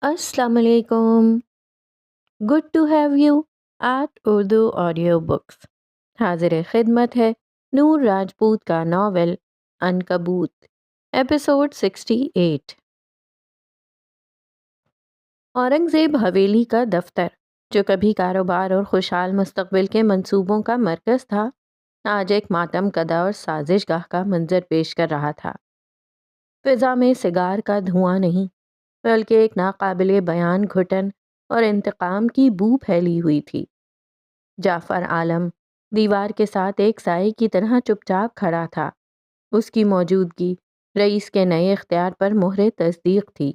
السلام علیکم. Good to have you at Urdu audio books. حاضر خدمت ہے نور راجپوت کا ناول عنکبوت، ایپیسوڈ 68. اورنگزیب حویلی کا دفتر، جو کبھی کاروبار اور خوشحال مستقبل کے منصوبوں کا مرکز تھا، آج ایک ماتم کدہ اور سازش گاہ کا منظر پیش کر رہا تھا. فضا میں سگار کا دھواں نہیں، بلکہ ایک ناقابل بیان گھٹن اور انتقام کی بو پھیلی ہوئی تھی. جعفر عالم دیوار کے ساتھ ایک سائے کی طرح چپ چاپ کھڑا تھا. اس کی موجودگی رئیس کے نئے اختیار پر مہر تصدیق تھی.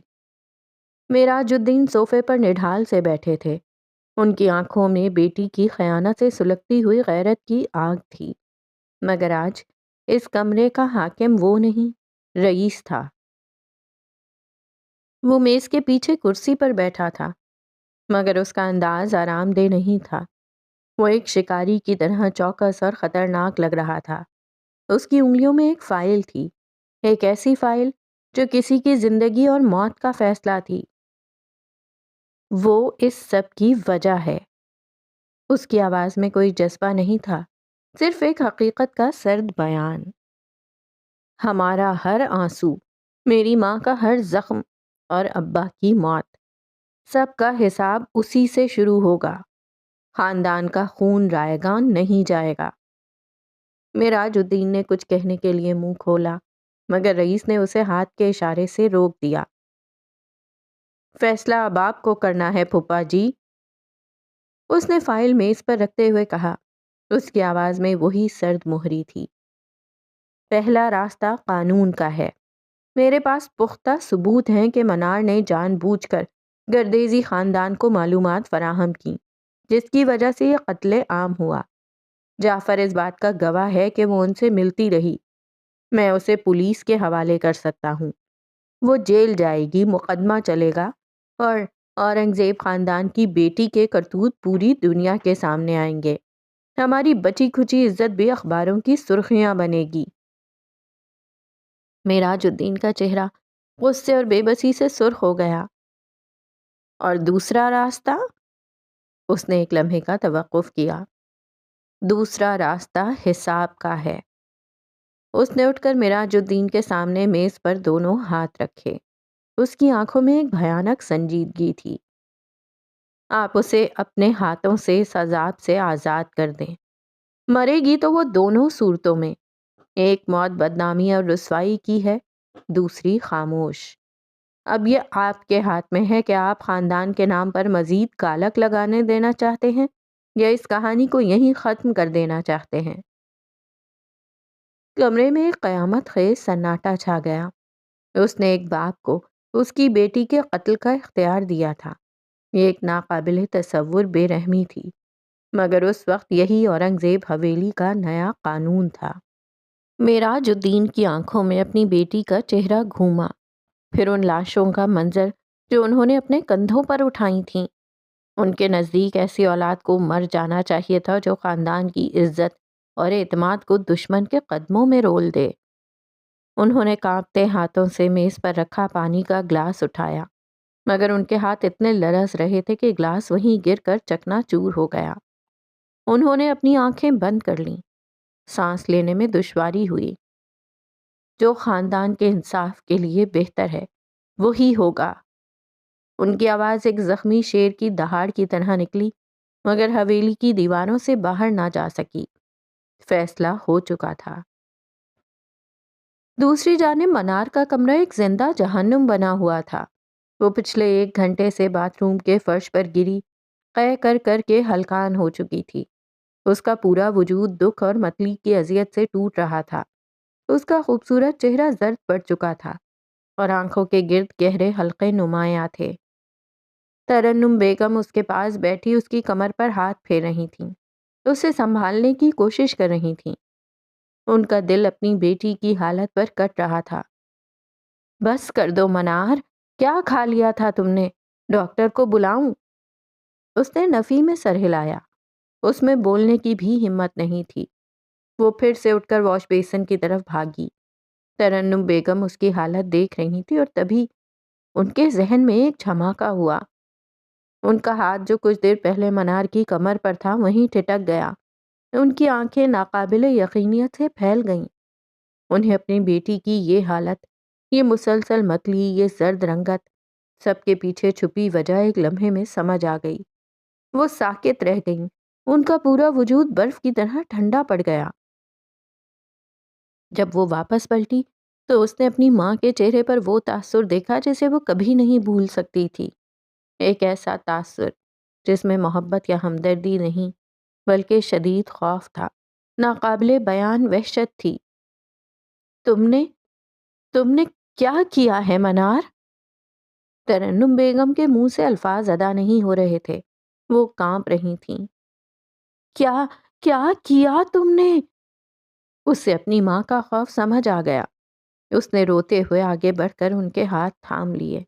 معراج الدین صوفے پر نڈھال سے بیٹھے تھے. ان کی آنکھوں میں بیٹی کی خیانت سے سلگتی ہوئی غیرت کی آگ تھی. مگر آج اس کمرے کا حاکم وہ نہیں، رئیس تھا. وہ میز کے پیچھے کرسی پر بیٹھا تھا، مگر اس کا انداز آرام دہ نہیں تھا. وہ ایک شکاری کی طرح چوکس اور خطرناک لگ رہا تھا. اس کی انگلیوں میں ایک فائل تھی، ایک ایسی فائل جو کسی کی زندگی اور موت کا فیصلہ تھی. وہ اس سب کی وجہ ہے. اس کی آواز میں کوئی جذبہ نہیں تھا، صرف ایک حقیقت کا سرد بیان. ہمارا ہر آنسو، میری ماں کا ہر زخم اور ابا کی موت، سب کا حساب اسی سے شروع ہوگا. خاندان کا خون رائیگان نہیں جائے گا. معراج الدین نے کچھ کہنے کے لیے منہ کھولا، مگر رئیس نے اسے ہاتھ کے اشارے سے روک دیا. فیصلہ اب آپ کو کرنا ہے پھوپھا جی، اس نے فائل میز پر رکھتے ہوئے کہا. اس کی آواز میں وہی سرد مہری تھی. پہلا راستہ قانون کا ہے. میرے پاس پختہ ثبوت ہیں کہ منار نے جان بوجھ کر گردیزی خاندان کو معلومات فراہم کی، جس کی وجہ سے یہ قتل عام ہوا. جعفر اس بات کا گواہ ہے کہ وہ ان سے ملتی رہی. میں اسے پولیس کے حوالے کر سکتا ہوں. وہ جیل جائے گی، مقدمہ چلے گا، اور اورنگزیب خاندان کی بیٹی کے کرتوت پوری دنیا کے سامنے آئیں گے. ہماری بچی کھچی عزت بھی اخباروں کی سرخیاں بنے گی. معراج الدین کا چہرہ غصے اور بے بسی سے سرخ ہو گیا. اور دوسرا راستہ؟ اس نے ایک لمحے کا توقف کیا. دوسرا راستہ حساب کا ہے. اس نے اٹھ کر معراج الدین کے سامنے میز پر دونوں ہاتھ رکھے. اس کی آنکھوں میں ایک بھیانک سنجیدگی تھی. آپ اسے اپنے ہاتھوں سے اس عذاب سے آزاد کر دیں. مرے گی تو وہ دونوں صورتوں میں. ایک موت بدنامی اور رسوائی کی ہے، دوسری خاموش. اب یہ آپ کے ہاتھ میں ہے کہ آپ خاندان کے نام پر مزید کالک لگانے دینا چاہتے ہیں یا اس کہانی کو یہیں ختم کر دینا چاہتے ہیں. کمرے میں ایک قیامت خیز سناٹا چھا گیا. اس نے ایک باپ کو اس کی بیٹی کے قتل کا اختیار دیا تھا. یہ ایک ناقابل تصور بے رحمی تھی، مگر اس وقت یہی اورنگزیب حویلی کا نیا قانون تھا. معراج الدین کی آنکھوں میں اپنی بیٹی کا چہرہ گھوما، پھر ان لاشوں کا منظر جو انہوں نے اپنے کندھوں پر اٹھائی تھیں. ان کے نزدیک ایسی اولاد کو مر جانا چاہیے تھا جو خاندان کی عزت اور اعتماد کو دشمن کے قدموں میں رول دے. انہوں نے کانپتے ہاتھوں سے میز پر رکھا پانی کا گلاس اٹھایا، مگر ان کے ہاتھ اتنے لرز رہے تھے کہ گلاس وہیں گر کر چکنا چور ہو گیا. انہوں نے اپنی آنکھیں بند کر لیں. سانس لینے میں دشواری ہوئی. جو خاندان کے انصاف کے لیے بہتر ہے وہی ہوگا. ان کی آواز ایک زخمی شیر کی دہاڑ کی طرح نکلی، مگر حویلی کی دیواروں سے باہر نہ جا سکی. فیصلہ ہو چکا تھا. دوسری جانب منار کا کمرہ ایک زندہ جہنم بنا ہوا تھا. وہ پچھلے 1 گھنٹے سے باتھ روم کے فرش پر گری قے کر کر کے ہلکان ہو چکی تھی. اس کا پورا وجود دکھ اور متلی کی اذیت سے ٹوٹ رہا تھا. اس کا خوبصورت چہرہ زرد پڑ چکا تھا اور آنکھوں کے گرد گہرے حلقے نمایاں تھے. ترنم بیگم اس کے پاس بیٹھی اس کی کمر پر ہاتھ پھیر رہی تھیں، اسے سنبھالنے کی کوشش کر رہی تھیں. ان کا دل اپنی بیٹی کی حالت پر کٹ رہا تھا. بس کر دو منار، کیا کھا لیا تھا تم نے؟ ڈاکٹر کو بلاؤں؟ اس نے نفی میں سر ہلایا. اس میں بولنے کی بھی ہمت نہیں تھی. وہ پھر سے اٹھ کر واش بیسن کی طرف بھاگی. ترنم بیگم اس کی حالت دیکھ رہی تھی اور تبھی ان کے ذہن میں ایک جھماکا ہوا۔ ان کا ہاتھ جو کچھ دیر پہلے منار کی کمر پر تھا وہیں ٹھٹک گیا۔ ان کی آنکھیں ناقابل یقینیت سے پھیل گئیں۔ انہیں اپنی بیٹی کی یہ حالت، یہ مسلسل متلی، یہ زرد رنگت، سب کے پیچھے چھپی وجہ ایک لمحے میں سمجھ آ گئی۔ وہ ساکت رہ گئیں، ان کا پورا وجود برف کی طرح ٹھنڈا پڑ گیا۔ جب وہ واپس پلٹی تو اس نے اپنی ماں کے چہرے پر وہ تاثر دیکھا جسے وہ کبھی نہیں بھول سکتی تھی۔ ایک ایسا تاثر جس میں محبت یا ہمدردی نہیں بلکہ شدید خوف تھا، ناقابل بیان وحشت تھی۔ تم نے کیا کیا ہے منار؟ ترنم بیگم کے منہ سے الفاظ ادا نہیں ہو رہے تھے، وہ کانپ رہی تھیں۔ کیا کیا تم نے؟ اس سے اپنی ماں کا خوف سمجھ آ گیا۔ اس نے روتے ہوئے آگے بڑھ کر ان کے ہاتھ تھام لیے۔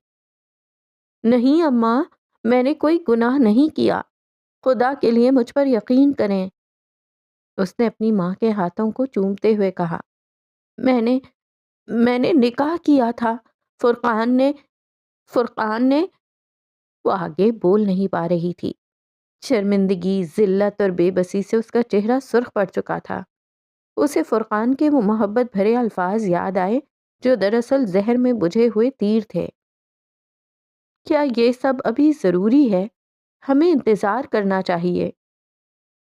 نہیں اماں، میں نے کوئی گناہ نہیں کیا، خدا کے لیے مجھ پر یقین کریں۔ اس نے اپنی ماں کے ہاتھوں کو چومتے ہوئے کہا، میں نے نکاح کیا تھا، فرقان نے وہ آگے بول نہیں پا رہی تھی۔ شرمندگی، ذلت اور بے بسی سے اس کا چہرہ سرخ پڑ چکا تھا۔ اسے فرقان کے وہ محبت بھرے الفاظ یاد آئے جو دراصل زہر میں بجھے ہوئے تیر تھے۔ کیا یہ سب ابھی ضروری ہے؟ ہمیں انتظار کرنا چاہیے۔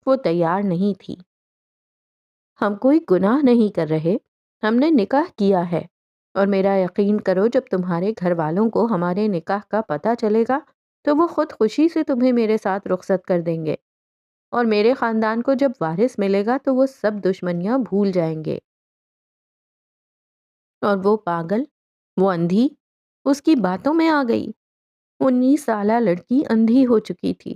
وہ تیار نہیں تھی۔ ہم کوئی گناہ نہیں کر رہے، ہم نے نکاح کیا ہے، اور میرا یقین کرو جب تمہارے گھر والوں کو ہمارے نکاح کا پتہ چلے گا تو وہ خود خوشی سے تمہیں میرے ساتھ رخصت کر دیں گے، اور میرے خاندان کو جب وارث ملے گا تو وہ سب دشمنیاں بھول جائیں گے۔ اور وہ پاگل، وہ اندھی، اس کی باتوں میں آ گئی۔ 19 سالہ لڑکی اندھی ہو چکی تھی۔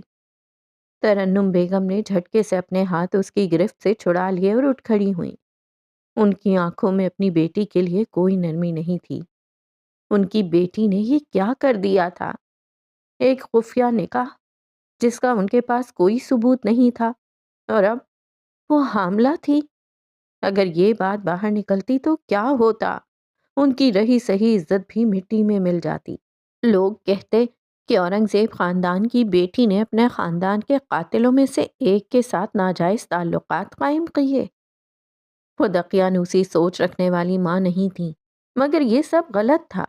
ترنم بیگم نے جھٹکے سے اپنے ہاتھ اس کی گرفت سے چھڑا لیے اور اٹھ کھڑی ہوئیں۔ ان کی آنکھوں میں اپنی بیٹی کے لیے کوئی نرمی نہیں تھی۔ ان کی بیٹی نے یہ کیا کر دیا تھا؟ ایک خفیہ نکاح جس کا ان کے پاس کوئی ثبوت نہیں تھا، اور اب وہ حاملہ تھی۔ اگر یہ بات باہر نکلتی تو کیا ہوتا؟ ان کی رہی سہی عزت بھی مٹی میں مل جاتی۔ لوگ کہتے کہ اورنگزیب خاندان کی بیٹی نے اپنے خاندان کے قاتلوں میں سے ایک کے ساتھ ناجائز تعلقات قائم کیے۔ وہ دقیانوسی سوچ رکھنے والی ماں نہیں تھی، مگر یہ سب غلط تھا۔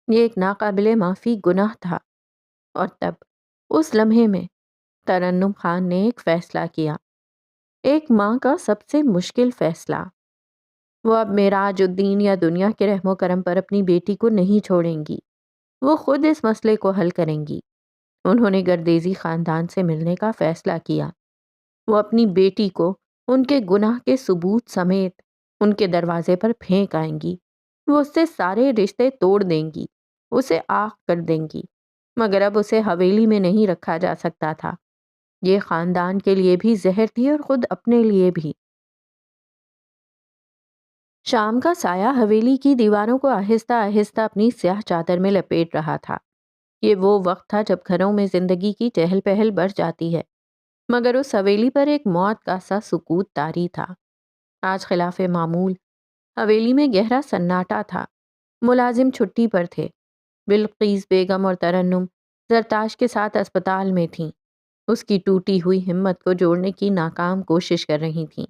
یہ ایک ناقابل معافی گناہ تھا۔ اور تب اس لمحے میں ترنم خان نے ایک فیصلہ کیا، ایک ماں کا سب سے مشکل فیصلہ۔ وہ اب معراج الدین یا دنیا کے رحم و کرم پر اپنی بیٹی کو نہیں چھوڑیں گی، وہ خود اس مسئلے کو حل کریں گی۔ انہوں نے گردیزی خاندان سے ملنے کا فیصلہ کیا۔ وہ اپنی بیٹی کو ان کے گناہ کے ثبوت سمیت ان کے دروازے پر پھینک آئیں گی۔ وہ اس سے سارے رشتے توڑ دیں گی، اسے آگ کر دیں گی، مگر اب اسے حویلی میں نہیں رکھا جا سکتا تھا۔ یہ خاندان کے لیے بھی زہر تھی اور خود اپنے لیے بھی۔ شام کا سایہ حویلی کی دیواروں کو آہستہ آہستہ اپنی سیاہ چادر میں لپیٹ رہا تھا۔ یہ وہ وقت تھا جب گھروں میں زندگی کی چہل پہل بڑھ جاتی ہے، مگر اس حویلی پر ایک موت کا سا سکوت طاری تھا۔ آج خلاف معمول حویلی میں گہرا سناٹا تھا۔ ملازم چھٹی پر تھے۔ بلقیس بیگم اور ترنم زرتاش کے ساتھ اسپتال میں تھیں، اس کی ٹوٹی ہوئی ہمت کو جوڑنے کی ناکام کوشش کر رہی تھیں۔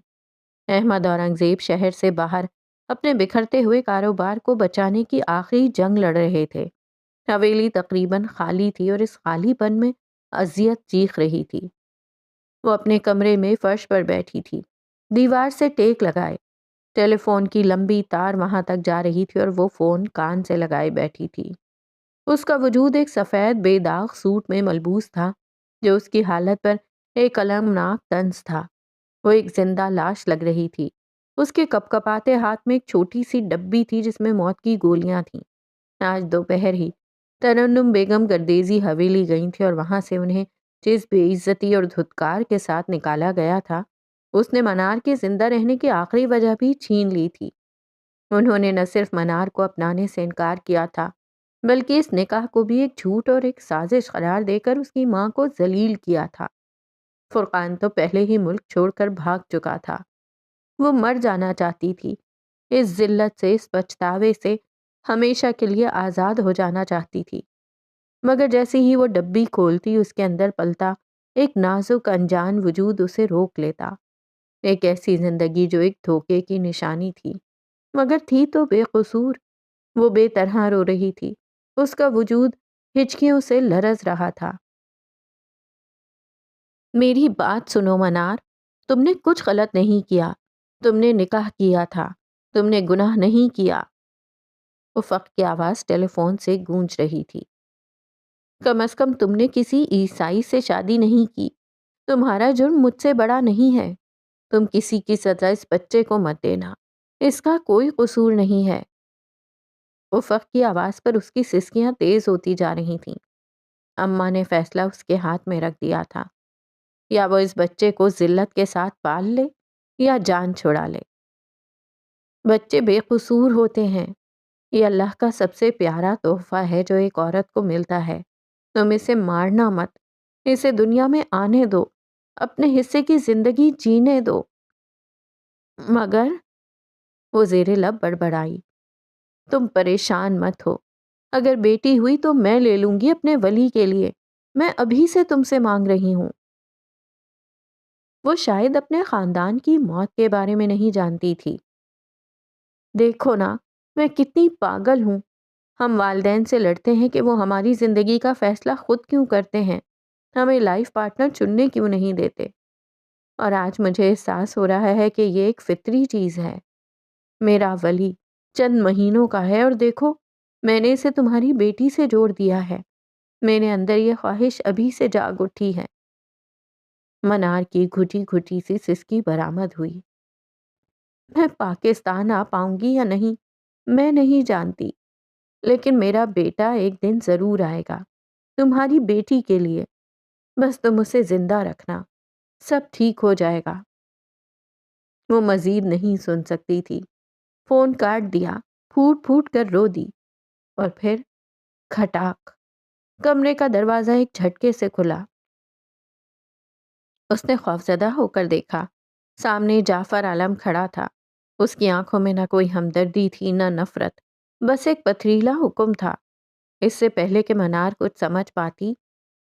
احمد اورنگزیب شہر سے باہر اپنے بکھرتے ہوئے کاروبار کو بچانے کی آخری جنگ لڑ رہے تھے۔ حویلی تقریباً خالی تھی اور اس خالی پن میں اذیت چیخ رہی تھی۔ وہ اپنے کمرے میں فرش پر بیٹھی تھی، دیوار سے ٹیک لگائے۔ ٹیلی فون کی لمبی تار وہاں تک جا رہی تھی اور وہ فون کان سے لگائے بیٹھی تھی۔ اس کا وجود ایک سفید بے داغ سوٹ میں ملبوس تھا جو اس کی حالت پر ایک المناک طنز تھا۔ وہ ایک زندہ لاش لگ رہی تھی۔ اس کے کپکپاتے ہاتھ میں ایک چھوٹی سی ڈبی تھی جس میں موت کی گولیاں تھیں۔ آج دوپہر ہی ترنم بیگم گردیزی حویلی گئی تھی اور وہاں سے انہیں جس بے عزتی اور دھتکار کے ساتھ نکالا گیا تھا، اس نے منار کے زندہ رہنے کی آخری وجہ بھی چھین لی تھی۔ انہوں نے نہ صرف منار کو اپنانے سے انکار کیا تھا بلکہ اس نکاح کو بھی ایک جھوٹ اور ایک سازش قرار دے کر اس کی ماں کو ذلیل کیا تھا۔ فرقان تو پہلے ہی ملک چھوڑ کر بھاگ چکا تھا۔ وہ مر جانا چاہتی تھی، اس ذلت سے، اس پچھتاوے سے ہمیشہ کے لیے آزاد ہو جانا چاہتی تھی۔ مگر جیسے ہی وہ ڈبی کھولتی اس کے اندر پلتا ایک نازک انجان وجود اسے روک لیتا، ایک ایسی زندگی جو ایک دھوکے کی نشانی تھی، مگر تھی تو بے قصور۔ وہ بے طرح رو رہی تھی، اس کا وجود ہچکیوں سے لرز رہا تھا۔ میری بات سنو منار، تم نے کچھ غلط نہیں کیا، تم نے نکاح کیا تھا، تم نے گناہ نہیں کیا۔ افق کی آواز ٹیلی فون سے گونج رہی تھی۔ کم از کم تم نے کسی عیسائی سے شادی نہیں کی، تمہارا جرم مجھ سے بڑا نہیں ہے، تم کسی کی سزا اس بچے کو مت دینا، اس کا کوئی قصور نہیں ہے۔ افق کی آواز پر اس کی سسکیاں تیز ہوتی جا رہی تھیں۔ اماں نے فیصلہ اس کے ہاتھ میں رکھ دیا تھا، یا وہ اس بچے کو ذلت کے ساتھ پال لے یا جان چھڑا لے۔ بچے بے قصور ہوتے ہیں، یہ اللہ کا سب سے پیارا تحفہ ہے جو ایک عورت کو ملتا ہے۔ تم اسے مارنا مت، اسے دنیا میں آنے دو، اپنے حصے کی زندگی جینے دو۔ مگر وہ زیر لب بڑبڑائی، تم پریشان مت ہو، اگر بیٹی ہوئی تو میں لے لوں گی اپنے ولی کے لیے، میں ابھی سے تم سے مانگ رہی ہوں۔ وہ شاید اپنے خاندان کی موت کے بارے میں نہیں جانتی تھی۔ دیکھو نا، میں کتنی پاگل ہوں، ہم والدین سے لڑتے ہیں کہ وہ ہماری زندگی کا فیصلہ خود کیوں کرتے ہیں، ہمیں لائف پارٹنر چننے کیوں نہیں دیتے، اور آج مجھے احساس ہو رہا ہے کہ یہ ایک فطری چیز ہے۔ میرا ولی چند مہینوں کا ہے اور دیکھو، میں نے اسے تمہاری بیٹی سے جوڑ دیا ہے، میرے اندر یہ خواہش ابھی سے جاگ اٹھی ہے۔ منار کی گھٹی گھٹی سی سسکی برآمد ہوئی۔ میں پاکستان آ پاؤں گی یا نہیں میں نہیں جانتی، لیکن میرا بیٹا ایک دن ضرور آئے گا، تمہاری بیٹی کے لیے، بس تم اسے زندہ رکھنا، سب ٹھیک ہو جائے گا۔ وہ مزید نہیں سن سکتی تھی، فون کاٹ دیا، پھوٹ پھوٹ کر رو دی، اور پھر کھٹاک، کمرے کا دروازہ ایک جھٹکے سے کھلا۔ اس نے خوفزدہ ہو کر دیکھا، سامنے جعفر عالم کھڑا تھا۔ اس کی آنکھوں میں نہ کوئی ہمدردی تھی نہ نفرت، بس ایک پتھریلا حکم تھا۔ اس سے پہلے کہ منار کچھ سمجھ پاتی،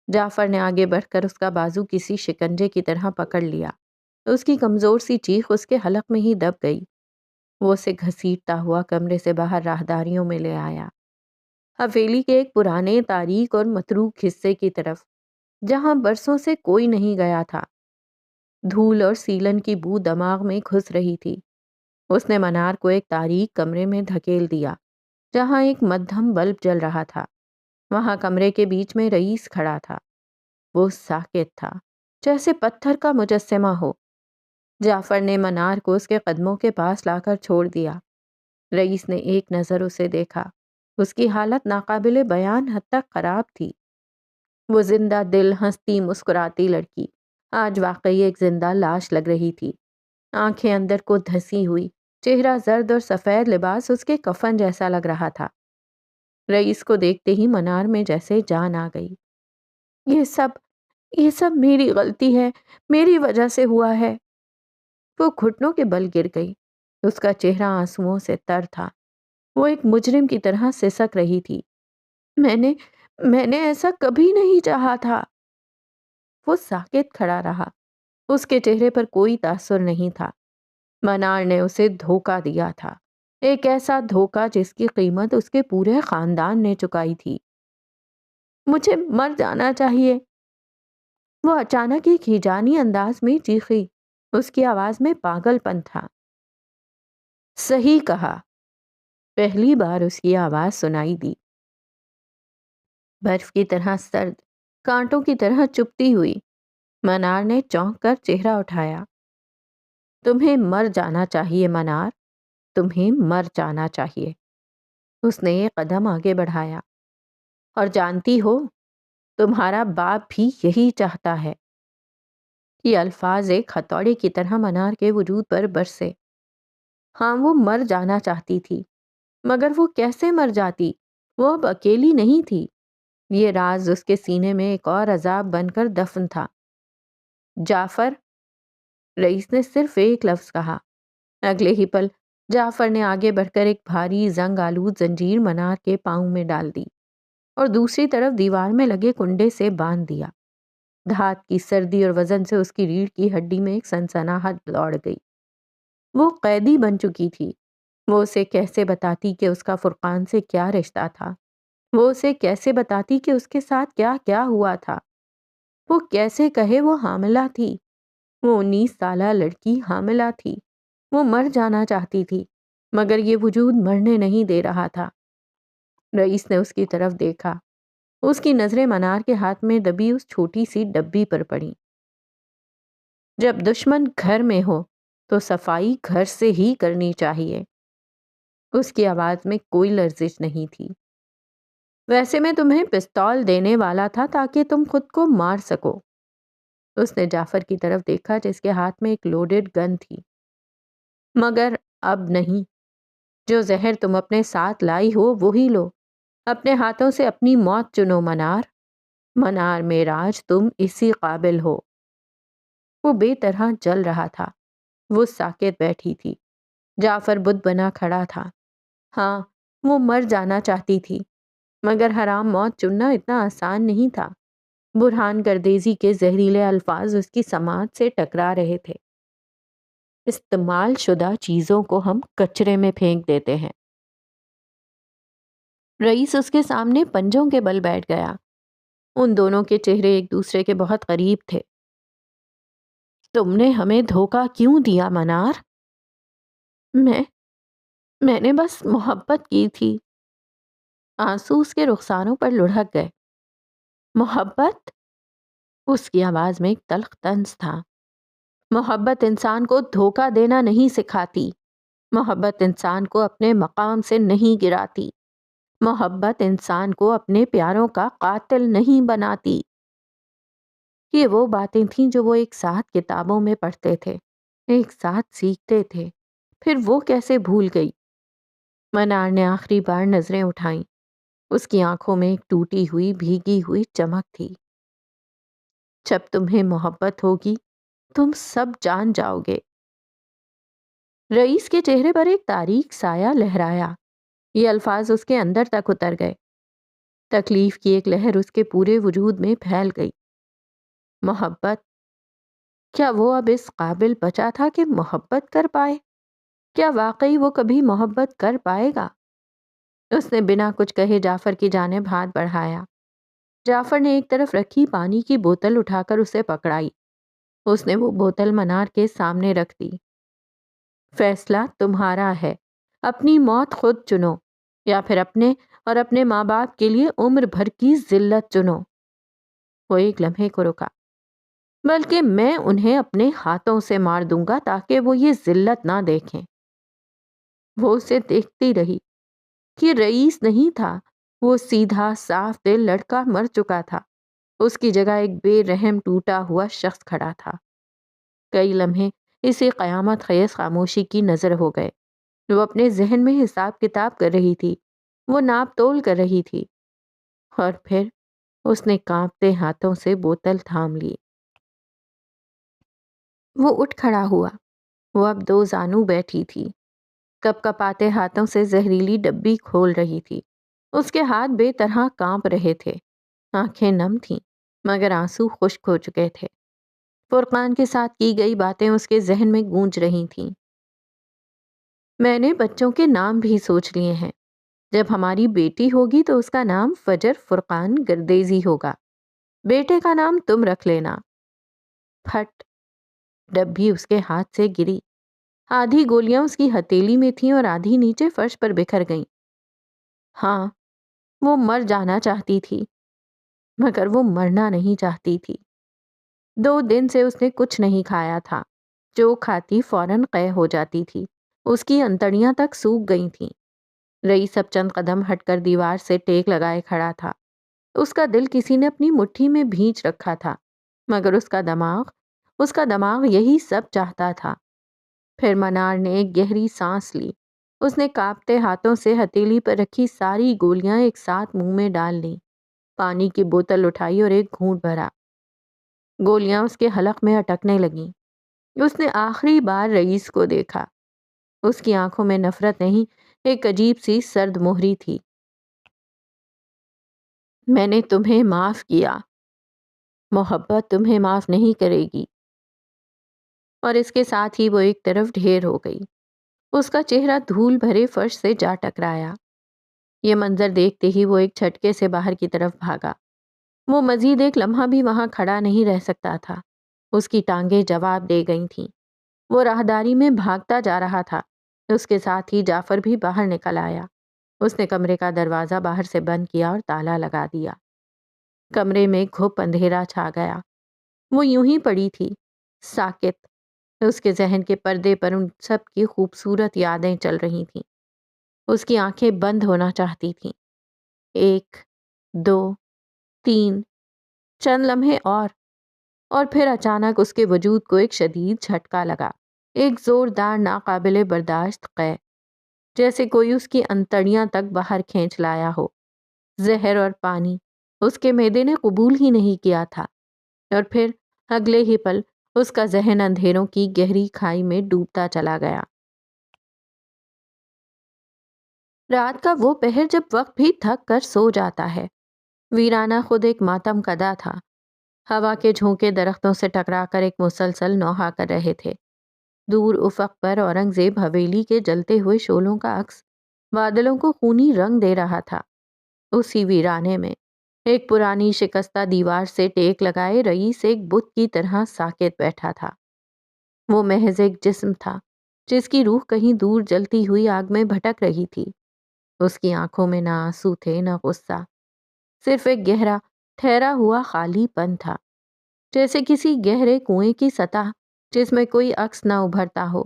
جعفر نے آگے بڑھ کر اس کا بازو کسی شکنجے کی طرح پکڑ لیا۔ اس کی کمزور سی چیخ اس کے حلق میں ہی دب گئی۔ وہ اسے گھسیٹتا ہوا کمرے سے باہر راہداریوں میں لے آیا، حویلی کے ایک پرانے تاریک اور متروک حصے کی طرف، جہاں برسوں سے کوئی نہیں گیا تھا۔ دھول اور سیلن کی بو دماغ میں گھس رہی تھی۔ اس نے منار کو ایک تاریک کمرے میں دھکیل دیا، جہاں ایک مدھم بلب جل رہا تھا۔ وہاں کمرے کے بیچ میں رئیس کھڑا تھا۔ وہ ساکت تھا، جیسے پتھر کا مجسمہ ہو۔ جعفر نے منار کو اس کے قدموں کے پاس لا کر چھوڑ دیا۔ رئیس نے ایک نظر اسے دیکھا۔ اس کی حالت ناقابل بیان حد تک خراب تھی۔ وہ زندہ دل، ہنستی مسکراتی لڑکی آج واقعی ایک زندہ لاش لگ رہی تھی۔ آنکھیں اندر کو دھسی ہوئی، چہرہ زرد اور سفید لباس اس کے کفن جیسا لگ رہا تھا۔ رئیس کو دیکھتے ہی منار میں جیسے جان آ گئی۔ یہ سب میری غلطی ہے، میری وجہ سے ہوا ہے۔ وہ گھٹنوں کے بل گر گئی۔ اس کا چہرہ آنسوؤں سے تر تھا۔ وہ ایک مجرم کی طرح سسک رہی تھی۔ میں نے ایسا کبھی نہیں چاہا تھا۔ وہ ساکت کھڑا رہا۔ اس کے چہرے پر کوئی تاثر نہیں تھا۔ منار نے اسے دھوکہ دیا تھا، ایک ایسا دھوکہ جس کی قیمت اس کے پورے خاندان نے چکائی تھی۔ مجھے مر جانا چاہیے، وہ اچانک ایک ہیجانی انداز میں چیخی۔ اس کی آواز میں پاگل پن تھا۔ صحیح کہا، پہلی بار اس کی آواز سنائی دی، برف کی طرح سرد، کانٹوں کی طرح چبھتی ہوئی۔ منار نے چونک کر چہرہ اٹھایا۔ تمہیں مر جانا چاہیے منار، تمہیں مر جانا چاہیے۔ اس نے ایک قدم آگے بڑھایا۔ اور جانتی ہو، تمہارا باپ بھی یہی چاہتا ہے۔ یہ الفاظ ایک ہتھوڑے کی طرح منار کے وجود پر برسے۔ ہاں، وہ مر جانا چاہتی تھی، مگر وہ کیسے مر جاتی؟ وہ اب اکیلی نہیں تھی۔ یہ راز اس کے سینے میں ایک اور عذاب بن کر دفن تھا۔ جعفر، رئیس نے صرف ایک لفظ کہا۔ اگلے ہی پل جعفر نے آگے بڑھ کر ایک بھاری زنگ آلود زنجیر منار کے پاؤں میں ڈال دی اور دوسری طرف دیوار میں لگے کنڈے سے باندھ دیا۔ دھات کی سردی اور وزن سے اس کی ریڑھ کی ہڈی میں ایک سنسناہٹ دوڑ گئی۔ وہ قیدی بن چکی تھی۔ وہ اسے کیسے بتاتی کہ اس کا فرقان سے کیا رشتہ تھا؟ وہ اسے کیسے بتاتی کہ اس کے ساتھ کیا کیا ہوا تھا؟ وہ کیسے کہے وہ حاملہ تھی؟ وہ 19 سالہ لڑکی حاملہ تھی۔ وہ مر جانا چاہتی تھی، مگر یہ وجود مرنے نہیں دے رہا تھا۔ رئیس نے اس کی طرف دیکھا۔ اس کی نظریں منار کے ہاتھ میں دبی اس چھوٹی سی ڈبی پر پڑیں۔ جب دشمن گھر میں ہو تو صفائی گھر سے ہی کرنی چاہیے۔ اس کی آواز میں کوئی لرزش نہیں تھی۔ ویسے میں تمہیں پستول دینے والا تھا تاکہ تم خود کو مار سکو۔ اس نے جعفر کی طرف دیکھا جس کے ہاتھ میں ایک لوڈڈ گن تھی۔ مگر اب نہیں۔ جو زہر تم اپنے ساتھ لائی ہو وہی لو۔ اپنے ہاتھوں سے اپنی موت چنو منار۔ منار معراج تم اسی قابل ہو۔ وہ بے طرح جل رہا تھا۔ وہ ساکت بیٹھی تھی۔ جعفر بت بنا کھڑا تھا۔ ہاں، وہ مر جانا چاہتی تھی، مگر حرام موت چننا اتنا آسان نہیں تھا۔ برہان گردیزی کے زہریلے الفاظ اس کی سماعت سے ٹکرا رہے تھے۔ استعمال شدہ چیزوں کو ہم کچرے میں پھینک دیتے ہیں۔ رئیس اس کے سامنے پنجوں کے بل بیٹھ گیا۔ ان دونوں کے چہرے ایک دوسرے کے بہت قریب تھے۔ تم نے ہمیں دھوکہ کیوں دیا منار؟ میں نے بس محبت کی تھی۔ آنسو اس کے رخساروں پر لڑھک گئے۔ محبت؟ اس کی آواز میں ایک تلخ طنز تھا۔ محبت انسان کو دھوکہ دینا نہیں سکھاتی۔ محبت انسان کو اپنے مقام سے نہیں گراتی۔ محبت انسان کو اپنے پیاروں کا قاتل نہیں بناتی۔ یہ وہ باتیں تھیں جو وہ ایک ساتھ کتابوں میں پڑھتے تھے، ایک ساتھ سیکھتے تھے، پھر وہ کیسے بھول گئی؟ منار نے آخری بار نظریں اٹھائیں۔ اس کی آنکھوں میں ایک ٹوٹی ہوئی بھیگی ہوئی چمک تھی۔ جب تمہیں محبت ہوگی تم سب جان جاؤ گے۔ رئیس کے چہرے پر ایک تاریک سایہ لہرایا۔ یہ الفاظ اس کے اندر تک اتر گئے۔ تکلیف کی ایک لہر اس کے پورے وجود میں پھیل گئی۔ محبت؟ کیا وہ اب اس قابل بچا تھا کہ محبت کر پائے؟ کیا واقعی وہ کبھی محبت کر پائے گا؟ اس نے بنا کچھ کہے جعفر کی جانب ہاتھ بڑھایا۔ جعفر نے ایک طرف رکھی پانی کی بوتل اٹھا کر اسے پکڑائی۔ اس نے وہ بوتل منار کے سامنے رکھ دی۔ فیصلہ تمہارا ہے۔ اپنی موت خود چنو، یا پھر اپنے اور اپنے ماں باپ کے لیے عمر بھر کی ذلت چنو۔ وہ ایک لمحے کو رکا۔ بلکہ میں انہیں اپنے ہاتھوں سے مار دوں گا تاکہ وہ یہ ذلت نہ دیکھیں۔ وہ اسے دیکھتی رہی۔ کہ رئیس نہیں تھا، وہ سیدھا صاف دل لڑکا مر چکا تھا۔ اس کی جگہ ایک بے رحم ٹوٹا ہوا شخص کھڑا تھا۔ کئی لمحے اسی قیامت خیز خاموشی کی نظر ہو گئے۔ وہ اپنے ذہن میں حساب کتاب کر رہی تھی، وہ ناپ تول کر رہی تھی، اور پھر اس نے کانپتے ہاتھوں سے بوتل تھام لی۔ وہ اٹھ کھڑا ہوا۔ وہ اب دو زانو بیٹھی تھی، کپ کپاتے ہاتھوں سے زہریلی ڈبی کھول رہی تھی۔ اس کے ہاتھ بے طرح کانپ رہے تھے، آنکھیں نم تھیں، مگر آنسو خشک ہو چکے تھے۔ فرقان کے ساتھ کی گئی باتیں اس کے ذہن میں گونج رہی تھیں۔ میں نے بچوں کے نام بھی سوچ لیے ہیں۔ جب ہماری بیٹی ہوگی تو اس کا نام فجر فرقان گردیزی ہوگا۔ بیٹے کا نام تم رکھ لینا۔ پھٹ، ڈبی اس کے ہاتھ سے گری۔ آدھی گولیاں اس کی ہتھیلی میں تھیں اور آدھی نیچے فرش پر بکھر گئیں۔ ہاں، وہ مر جانا چاہتی تھی، مگر وہ مرنا نہیں چاہتی تھی۔ 2 دن سے اس نے کچھ نہیں کھایا تھا۔ جو کھاتی فوراً قے ہو جاتی تھی۔ اس کی انتڑیاں تک سوکھ گئی تھیں۔ رئیس اب چند قدم ہٹ کر دیوار سے ٹیک لگائے کھڑا تھا۔ اس کا دل کسی نے اپنی مٹھی میں بھینچ رکھا تھا، مگر اس کا دماغ یہی سب چاہتا تھا۔ پھر منار نے ایک گہری سانس لی۔ اس نے کانپتے ہاتھوں سے ہتھیلی پر رکھی ساری گولیاں ایک ساتھ منہ میں ڈال لیں، پانی کی بوتل اٹھائی اور ایک گھونٹ بھرا۔ گولیاں اس کے حلق میں اٹکنے لگیں۔ اس نے آخری بار رئیس کو دیکھا۔ اس کی آنکھوں میں نفرت نہیں، ایک عجیب سی سرد مہری تھی۔ میں نے تمہیں معاف کیا، محبت تمہیں معاف نہیں کرے گی۔ اور اس کے ساتھ ہی وہ ایک طرف ڈھیر ہو گئی۔ اس کا چہرہ دھول بھرے فرش سے جا ٹکرایا۔ یہ منظر دیکھتے ہی وہ ایک جھٹکے سے باہر کی طرف بھاگا۔ وہ مزید ایک لمحہ بھی وہاں کھڑا نہیں رہ سکتا تھا۔ اس کی ٹانگیں جواب دے گئی تھیں۔ وہ راہداری میں بھاگتا جا رہا تھا۔ اس کے ساتھ ہی جعفر بھی باہر نکل آیا۔ اس نے کمرے کا دروازہ باہر سے بند کیا اور تالا لگا دیا۔ کمرے میں گھپ اندھیرا چھا گیا۔ وہ یوں ہی پڑی تھی، ساکت۔ اس کے ذہن کے پردے پر ان سب کی خوبصورت یادیں چل رہی تھیں۔ اس کی آنکھیں بند ہونا چاہتی تھیں۔ 1 2 3 چند لمحے اور پھر اچانک اس کے وجود کو ایک شدید جھٹکا لگا، ایک زوردار ناقابل برداشت قے، جیسے کوئی اس کی انتڑیاں تک باہر کھینچ لایا ہو۔ زہر اور پانی اس کے معدے نے قبول ہی نہیں کیا تھا، اور پھر اگلے ہی پل اس کا ذہن اندھیروں کی گہری کھائی میں ڈوبتا چلا گیا۔ رات کا وہ پہر جب وقت بھی تھک کر سو جاتا ہے، ویرانہ خود ایک ماتم کدا تھا۔ ہوا کے جھونکے درختوں سے ٹکرا کر ایک مسلسل نوحہ کر رہے تھے۔ دور افق پر اورنگزیب حویلی کے جلتے ہوئے شعلوں کا عکس بادلوں کو خونی رنگ دے رہا تھا۔ اسی ویرانے میں ایک پرانی شکستہ دیوار سے ٹیک لگائے رئیس ایک بت کی طرح ساکت بیٹھا تھا۔ وہ محض ایک جسم تھا جس کی روح کہیں دور جلتی ہوئی آگ میں بھٹک رہی تھی۔ اس کی آنکھوں میں نہ آنسو تھے نہ غصہ، صرف ایک گہرا ٹھہرا ہوا خالی پن تھا، جیسے کسی گہرے کنویں کی سطح جس میں کوئی عکس نہ ابھرتا ہو۔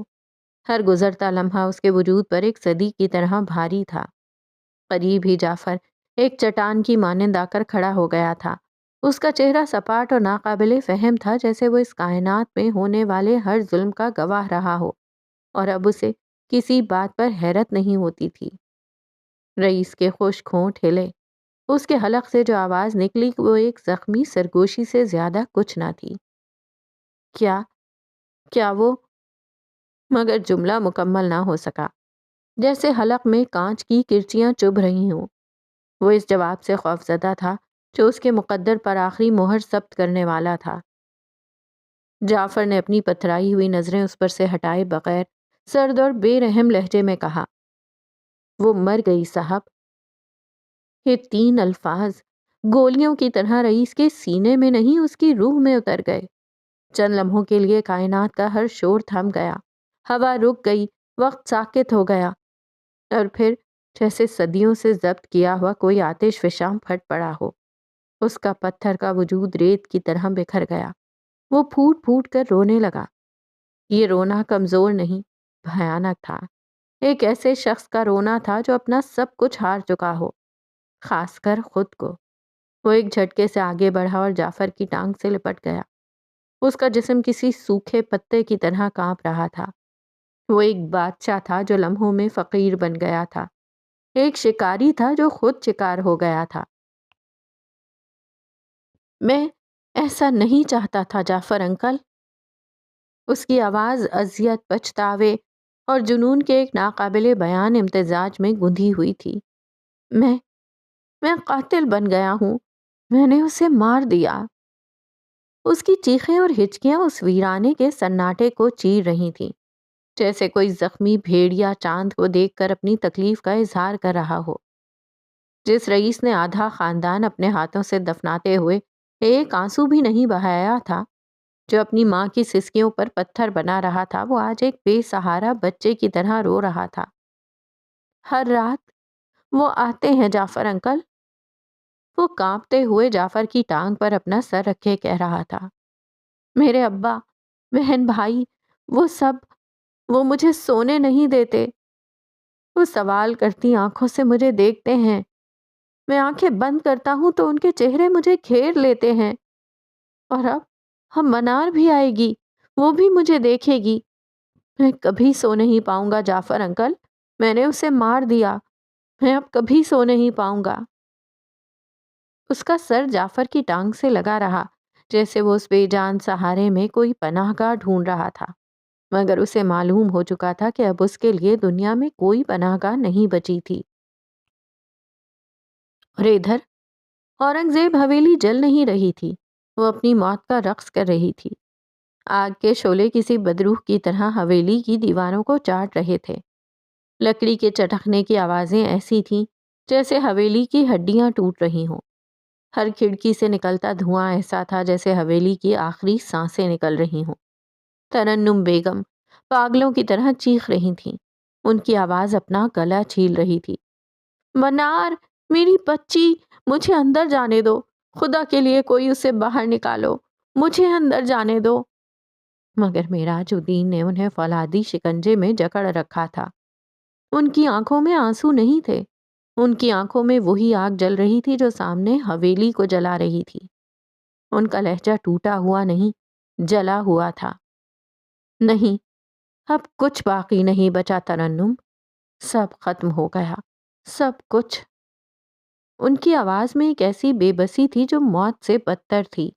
ہر گزرتا لمحہ اس کے وجود پر ایک صدی کی طرح بھاری تھا۔ قریب ہی جعفر ایک چٹان کی مانند آ کر کھڑا ہو گیا تھا۔ اس کا چہرہ سپاٹ اور ناقابل فہم تھا، جیسے وہ اس کائنات میں ہونے والے ہر ظلم کا گواہ رہا ہو، اور اب اسے کسی بات پر حیرت نہیں ہوتی تھی۔ رئیس کے خشک ہونٹ ہلے۔ اس کے حلق سے جو آواز نکلی وہ ایک زخمی سرگوشی سے زیادہ کچھ نہ تھی۔ کیا وہ؟ مگر جملہ مکمل نہ ہو سکا، جیسے حلق میں کانچ کی کرچیاں چبھ رہی ہوں۔ وہ اس جواب سے خوفزدہ تھا جو اس کے مقدر پر آخری مہر ثبت کرنے والا تھا۔ جعفر نے اپنی پتھرائی ہوئی نظریں اس پر سے ہٹائے بغیر سرد اور بے رحم لہجے میں کہا، وہ مر گئی صاحب۔ یہ 3 الفاظ گولیوں کی طرح رئیس کے سینے میں نہیں، اس کی روح میں اتر گئے۔ چند لمحوں کے لیے کائنات کا ہر شور تھم گیا، ہوا رک گئی، وقت ساکت ہو گیا، اور پھر جیسے صدیوں سے ضبط کیا ہوا کوئی آتش فشاں پھٹ پڑا ہو، اس کا پتھر کا وجود ریت کی طرح بکھر گیا۔ وہ پھوٹ پھوٹ کر رونے لگا۔ یہ رونا کمزور نہیں، بھیانک تھا۔ ایک ایسے شخص کا رونا تھا جو اپنا سب کچھ ہار چکا ہو، خاص کر خود کو۔ وہ ایک جھٹکے سے آگے بڑھا اور جعفر کی ٹانگ سے لپٹ گیا۔ اس کا جسم کسی سوکھے پتے کی طرح کانپ رہا تھا۔ وہ ایک بادشاہ تھا جو لمحوں میں فقیر بن گیا تھا، ایک شکاری تھا جو خود شکار ہو گیا تھا۔ میں ایسا نہیں چاہتا تھا جعفر انکل۔ اس کی آواز اذیت، پچھتاوے اور جنون کے ایک ناقابل بیان امتزاج میں گندھی ہوئی تھی۔ میں قاتل بن گیا ہوں، میں نے اسے مار دیا۔ اس کی چیخیں اور ہچکیاں اس ویرانے کے سناٹے کو چیر رہی تھیں، جیسے کوئی زخمی بھیڑیا چاند کو دیکھ کر اپنی تکلیف کا اظہار کر رہا ہو۔ جس رئیس نے آدھا خاندان اپنے ہاتھوں سے دفناتے ہوئے ایک آنسو بھی نہیں بہایا تھا، جو اپنی ماں کی سسکیوں پر پتھر بنا رہا تھا، وہ آج ایک بے سہارا بچے کی طرح رو رہا تھا۔ ہر رات وہ آتے ہیں جعفر انکل۔ وہ کانپتے ہوئے جعفر کی ٹانگ پر اپنا سر رکھے کہہ رہا تھا، میرے ابا، بہن، بھائی، وہ سب، وہ مجھے سونے نہیں دیتے۔ وہ سوال کرتی آنکھوں سے مجھے دیکھتے ہیں، میں آنکھیں بند کرتا ہوں تو ان کے چہرے مجھے گھیر لیتے ہیں۔ اور اب منار بھی آئے گی، وہ بھی مجھے دیکھے گی۔ میں کبھی سو نہیں پاؤں گا جعفر انکل، میں نے اسے مار دیا، میں اب کبھی سو نہیں پاؤں گا۔ اس کا سر جعفر کی ٹانگ سے لگا رہا، جیسے وہ اس بے جان سہارے میں کوئی پناہ گاہ ڈھونڈ رہا تھا، مگر اسے معلوم ہو چکا تھا کہ اب اس کے لیے دنیا میں کوئی پناہ گاہ نہیں بچی تھی۔ اور ادھر اورنگزیب حویلی جل نہیں رہی تھی، وہ اپنی موت کا رقص کر رہی تھی۔ آگ کے شعلے کسی بدروح کی طرح حویلی کی دیواروں کو چاٹ رہے تھے۔ لکڑی کے چٹکنے کی آوازیں ایسی تھیں جیسے حویلی کی ہڈیاں ٹوٹ رہی ہوں۔ ہر کھڑکی سے نکلتا دھواں ایسا تھا جیسے حویلی کی آخری سانسیں نکل رہی ہوں۔ ترنم بیگم پاگلوں کی طرح چیخ رہی تھیں، ان کی آواز اپنا گلا چھیل رہی تھی۔ منار، میری بچی، مجھے اندر جانے دو، خدا کے لیے کوئی اسے باہر نکالو، مجھے اندر جانے دو۔ مگر معراج الدین نے انہیں فولادی شکنجے میں جکڑ رکھا تھا۔ ان کی آنکھوں میں آنسو نہیں تھے، ان کی آنکھوں میں وہی آگ جل رہی تھی جو سامنے حویلی کو جلا رہی تھی۔ ان کا لہجہ ٹوٹا ہوا نہیں، جلا ہوا تھا۔ نہیں، اب کچھ باقی نہیں بچا ترنم، سب ختم ہو گیا، سب کچھ۔ ان کی آواز میں ایک ایسی بے بسی تھی جو موت سے بدتر تھی۔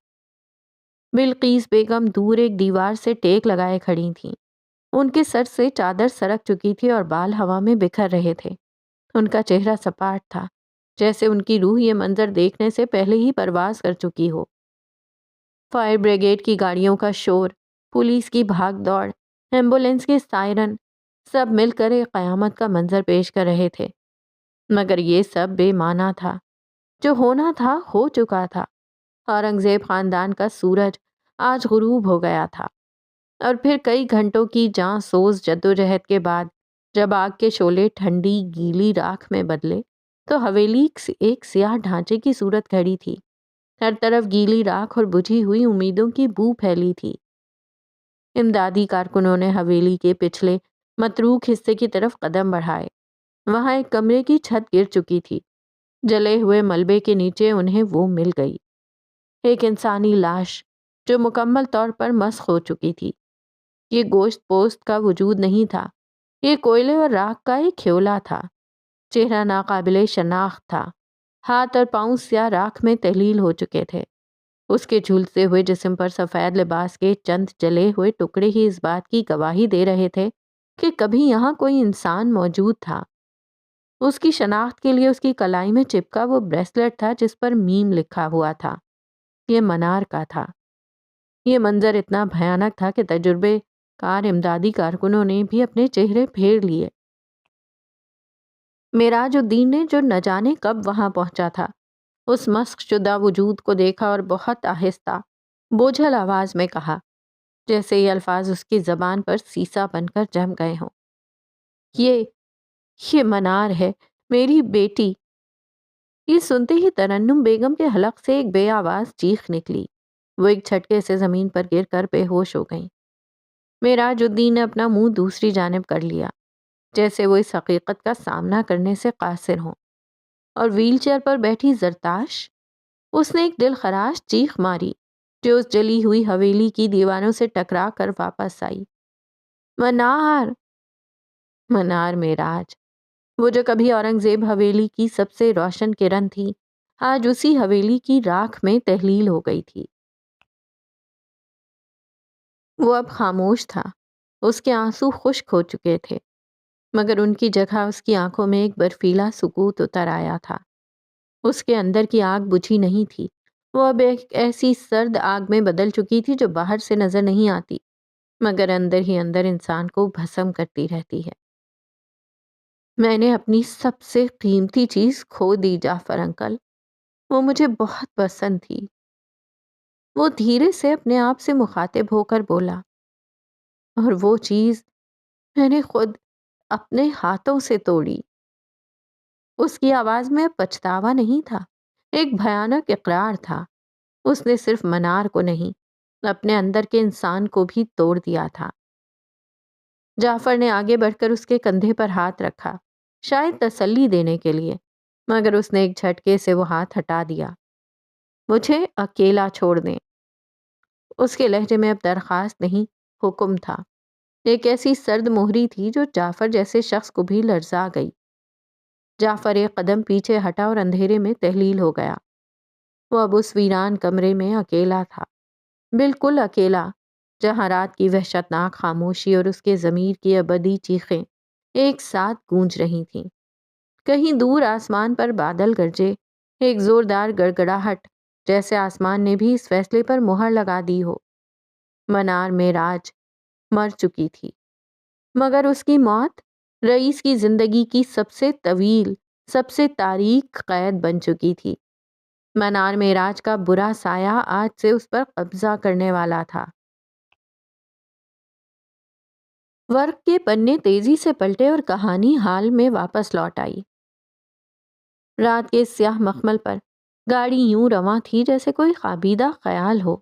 بلقیس بیگم دور ایک دیوار سے ٹیک لگائے کھڑی تھیں۔ ان کے سر سے چادر سرک چکی تھی اور بال ہوا میں بکھر رہے تھے۔ ان کا چہرہ سپاٹ تھا، جیسے ان کی روح یہ منظر دیکھنے سے پہلے ہی پرواز کر چکی ہو۔ فائر بریگیڈ کی گاڑیوں کا شور، پولیس کی بھاگ دوڑ، ایمبولینس کے سائرن، سب مل کر ایک قیامت کا منظر پیش کر رہے تھے۔ مگر یہ سب بے معنی تھا۔ جو ہونا تھا ہو چکا تھا۔ اورنگزیب خاندان کا سورج آج غروب ہو گیا تھا، اور پھر کئی گھنٹوں کی جاں سوز جدوجہد کے بعد جب آگ کے شعلے ٹھنڈی گیلی راکھ میں بدلے تو حویلی ایک سیاہ ڈھانچے کی صورت کھڑی تھی۔ ہر طرف گیلی راکھ اور بجھی ہوئی امیدوں کی بو پھیلی تھی۔ امدادی کارکنوں نے حویلی کے پچھلے متروک حصے کی طرف قدم بڑھائے۔ وہاں ایک کمرے کی چھت گر چکی تھی۔ جلے ہوئے ملبے کے نیچے انہیں وہ مل گئی، ایک انسانی لاش جو مکمل طور پر مسخ ہو چکی تھی۔ یہ گوشت پوست کا وجود نہیں تھا، یہ کوئلے اور راکھ کا ایک کھیولا تھا۔ چہرہ ناقابل شناخت تھا، ہاتھ اور پاؤں سیاہ راکھ میں تحلیل ہو چکے تھے۔ اس کے جھولتے ہوئے جسم پر سفید لباس کے چند جلے ہوئے ٹکڑے ہی اس بات کی گواہی دے رہے تھے کہ کبھی یہاں کوئی انسان موجود تھا۔ اس کی شناخت کے لیے اس کی کلائی میں چپکا وہ بریسلٹ تھا جس پر میم لکھا ہوا تھا۔ یہ منار کا تھا۔ یہ منظر اتنا بھیانک تھا کہ تجربے کار امدادی کارکنوں نے بھی اپنے چہرے پھیر لیے۔ معراج الدین نے جو نہ جانے کب وہاں پہنچا تھا، اس مسخ شدہ وجود کو دیکھا اور بہت آہستہ بوجھل آواز میں کہا، جیسے یہ الفاظ اس کی زبان پر سیسا بن کر جم گئے ہوں، یہ منار ہے، میری بیٹی۔ یہ سنتے ہی ترنم بیگم کے حلق سے ایک بے آواز چیخ نکلی۔ وہ ایک جھٹکے سے زمین پر گر کر بے ہوش ہو گئیں۔ معراج الدین نے اپنا منہ دوسری جانب کر لیا، جیسے وہ اس حقیقت کا سامنا کرنے سے قاصر ہوں، اور ویل چیئر پر بیٹھی زرتاش، اس نے ایک دل خراش چیخ ماری جو اس جلی ہوئی حویلی کی دیواروں سے ٹکرا کر واپس آئی۔ منار! منار معراج، وہ جو کبھی اورنگزیب حویلی کی سب سے روشن کرن تھی، آج اسی حویلی کی راکھ میں تحلیل ہو گئی تھی۔ وہ اب خاموش تھا، اس کے آنسو خشک ہو چکے تھے، مگر ان کی جگہ اس کی آنکھوں میں ایک برفیلا سکوت اتر آیا تھا۔ اس کے اندر کی آگ بجھی نہیں تھی، وہ اب ایک ایسی سرد آگ میں بدل چکی تھی جو باہر سے نظر نہیں آتی، مگر اندر ہی اندر انسان کو بھسم کرتی رہتی ہے۔ میں نے اپنی سب سے قیمتی چیز کھو دی جعفر انکل، وہ مجھے بہت پسند تھی۔ وہ دھیرے سے اپنے آپ سے مخاطب ہو کر بولا، اور وہ چیز میں نے خود اپنے ہاتھوں سے توڑی۔ اس کی آواز میں پچھتاوا نہیں تھا، ایک بھیانک اقرار تھا۔ اس نے صرف منار کو نہیں، اپنے اندر کے انسان کو بھی توڑ دیا تھا۔ جعفر نے آگے بڑھ کر اس کے کندھے پر ہاتھ رکھا، شاید تسلی دینے کے لیے، مگر اس نے ایک جھٹکے سے وہ ہاتھ ہٹا دیا۔ مجھے اکیلا چھوڑ دیں۔ اس کے لہجے میں اب درخواست نہیں، حکم تھا۔ ایک ایسی سرد مہری تھی جو جعفر جیسے شخص کو بھی لرزا گئی۔ جعفر ایک قدم پیچھے ہٹا اور اندھیرے میں تحلیل ہو گیا۔ وہ اب اس ویران کمرے میں اکیلا تھا، بالکل اکیلا، جہاں رات کی وحشتناک خاموشی اور اس کے ضمیر کی ابدی چیخیں ایک ساتھ گونج رہی تھیں۔ کہیں دور آسمان پر بادل گرجے، ایک زوردار گڑگڑاہٹ، جیسے آسمان نے بھی اس فیصلے پر مہر لگا دی ہو۔ منار معراج مر چکی تھی، مگر اس کی موت رئیس کی زندگی کی سب سے طویل، سب سے تاریک قید بن چکی تھی۔ منار معراج کا برا سایہ آج سے اس پر قبضہ کرنے والا تھا۔ ورق کے پنے تیزی سے پلٹے اور کہانی حال میں واپس لوٹ آئی۔ رات کے سیاہ مخمل پر گاڑی یوں رواں تھی جیسے کوئی خوابیدہ خیال ہو۔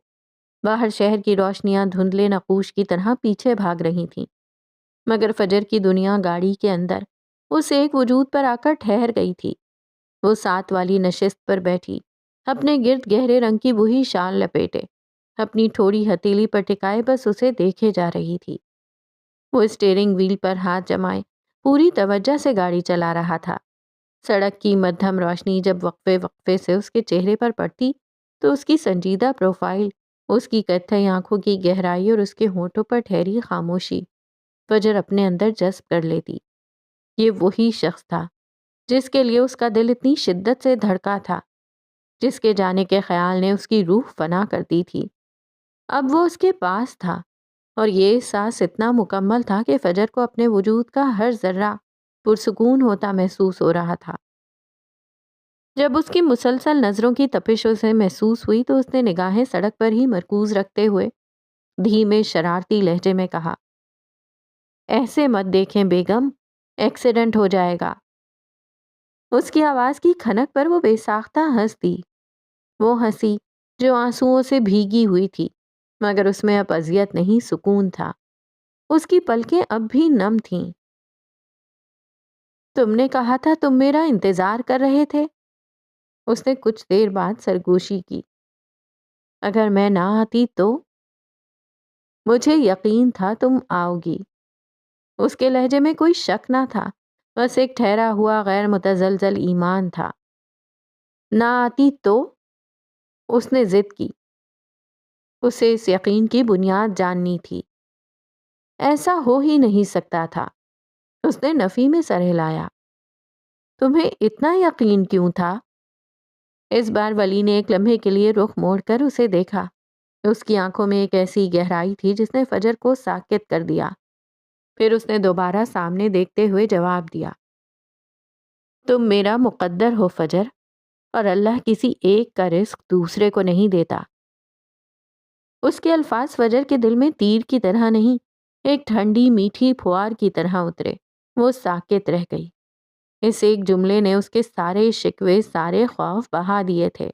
باہر شہر کی روشنیاں دھندلے نقوش کی طرح پیچھے بھاگ رہی تھیں، مگر فجر کی دنیا گاڑی کے اندر اس ایک وجود پر آ کر ٹھہر گئی تھی۔ وہ ساتھ والی نشست پر بیٹھی، اپنے گرد گہرے رنگ کی وہی شال لپیٹے، اپنی ٹھوڑی ہتیلی پر ٹکائے بس اسے دیکھے جا رہی تھی۔ وہ اسٹیئرنگ وہیل پر ہاتھ جمائے پوری توجہ سے گاڑی چلا رہا تھا۔ سڑک کی مدھم روشنی جب وقفے وقفے سے اس کے چہرے پر پڑتی تو اس کی سنجیدہ پروفائل، اس کی کتھئی آنکھوں کی گہرائی اور اس کے ہونٹوں پر ٹھہری خاموشی فجر اپنے اندر جذب کر لیتی۔ یہ وہی شخص تھا جس کے لیے اس کا دل اتنی شدت سے دھڑکا تھا، جس کے جانے کے خیال نے اس کی روح فنا کر دی تھی۔ اب وہ اس کے پاس تھا، اور یہ احساس اتنا مکمل تھا کہ فجر کو اپنے وجود کا ہر ذرہ پرسکون ہوتا محسوس ہو رہا تھا۔ جب اس کی مسلسل نظروں کی تپش اسے محسوس ہوئی تو اس نے نگاہیں سڑک پر ہی مرکوز رکھتے ہوئے دھیمے شرارتی لہجے میں کہا، ایسے مت دیکھیں بیگم، ایکسیڈنٹ ہو جائے گا۔ اس کی آواز کی کھنک پر وہ بے ساختہ ہنس دی، وہ ہنسی جو آنسوؤں سے بھیگی ہوئی تھی، مگر اس میں اب اذیت نہیں، سکون تھا۔ اس کی پلکیں اب بھی نم تھیں۔ تم نے کہا تھا تم میرا انتظار کر رہے تھے؟ اس نے کچھ دیر بعد سرگوشی کی۔ اگر میں نہ آتی تو؟ مجھے یقین تھا تم آؤ گی۔ اس کے لہجے میں کوئی شک نہ تھا، بس ایک ٹھہرا ہوا غیر متزلزل ایمان تھا۔ نہ آتی تو؟ اس نے ضد کی۔ اسے اس یقین کی بنیاد جاننی تھی۔ ایسا ہو ہی نہیں سکتا تھا۔ اس نے نفی میں سر ہلایا۔ تمہیں اتنا یقین کیوں تھا؟ اس بار ولی نے ایک لمحے کے لیے رخ موڑ کر اسے دیکھا۔ اس کی آنکھوں میں ایک ایسی گہرائی تھی جس نے فجر کو ساکت کر دیا۔ پھر اس نے دوبارہ سامنے دیکھتے ہوئے جواب دیا، تم میرا مقدر ہو فجر، اور اللہ کسی ایک کا رزق دوسرے کو نہیں دیتا۔ اس کے الفاظ فجر کے دل میں تیر کی طرح نہیں، ایک ٹھنڈی میٹھی پھوار کی طرح اترے۔ وہ ساکت رہ گئی۔ اس ایک جملے نے اس کے سارے شکوے، سارے خوف بہا دیے تھے۔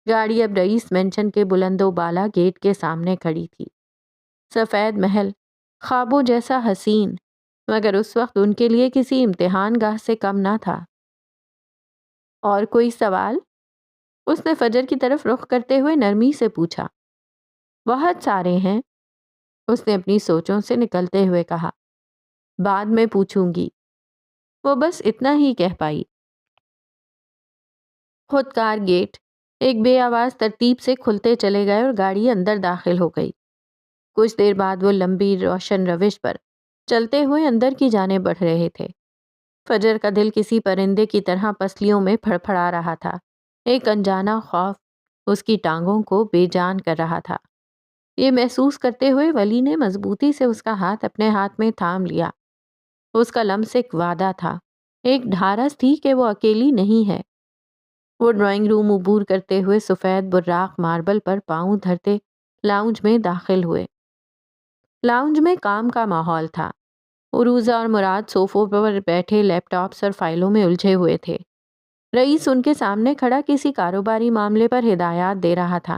گاڑی اب رئیس مینشن کے بلند و بالا گیٹ کے سامنے کھڑی تھی۔ سفید محل خوابوں جیسا حسین، مگر اس وقت ان کے لیے کسی امتحان گاہ سے کم نہ تھا۔ اور کوئی سوال؟ اس نے فجر کی طرف رخ کرتے ہوئے نرمی سے پوچھا۔ بہت سارے ہیں، اس نے اپنی سوچوں سے نکلتے ہوئے کہا۔ بعد میں پوچھوں گی، وہ بس اتنا ہی کہہ پائی۔ خودکار گیٹ ایک بے آواز ترتیب سے کھلتے چلے گئے اور گاڑی اندر داخل ہو گئی۔ کچھ دیر بعد وہ لمبی روشن روش پر چلتے ہوئے اندر کی جانب بڑھ رہے تھے۔ فجر کا دل کسی پرندے کی طرح پسلیوں میں پھڑپھڑا رہا تھا۔ ایک انجانا خوف اس کی ٹانگوں کو بے جان کر رہا تھا۔ یہ محسوس کرتے ہوئے ولی نے مضبوطی سے اس کا ہاتھ اپنے ہاتھ میں تھام لیا۔ اس کا لمس ایک وعدہ تھا، ایک ڈھارس تھی کہ وہ اکیلی نہیں ہے۔ وہ ڈرائنگ روم عبور کرتے ہوئے سفید براق ماربل پر پاؤں دھرتے لاؤنج میں داخل ہوئے۔ لاؤنج میں کام کا ماحول تھا۔ عروضہ اور مراد صوفوں پر بیٹھے لیپ ٹاپس اور فائلوں میں الجھے ہوئے تھے۔ رئیس ان کے سامنے کھڑا کسی کاروباری معاملے پر ہدایات دے رہا تھا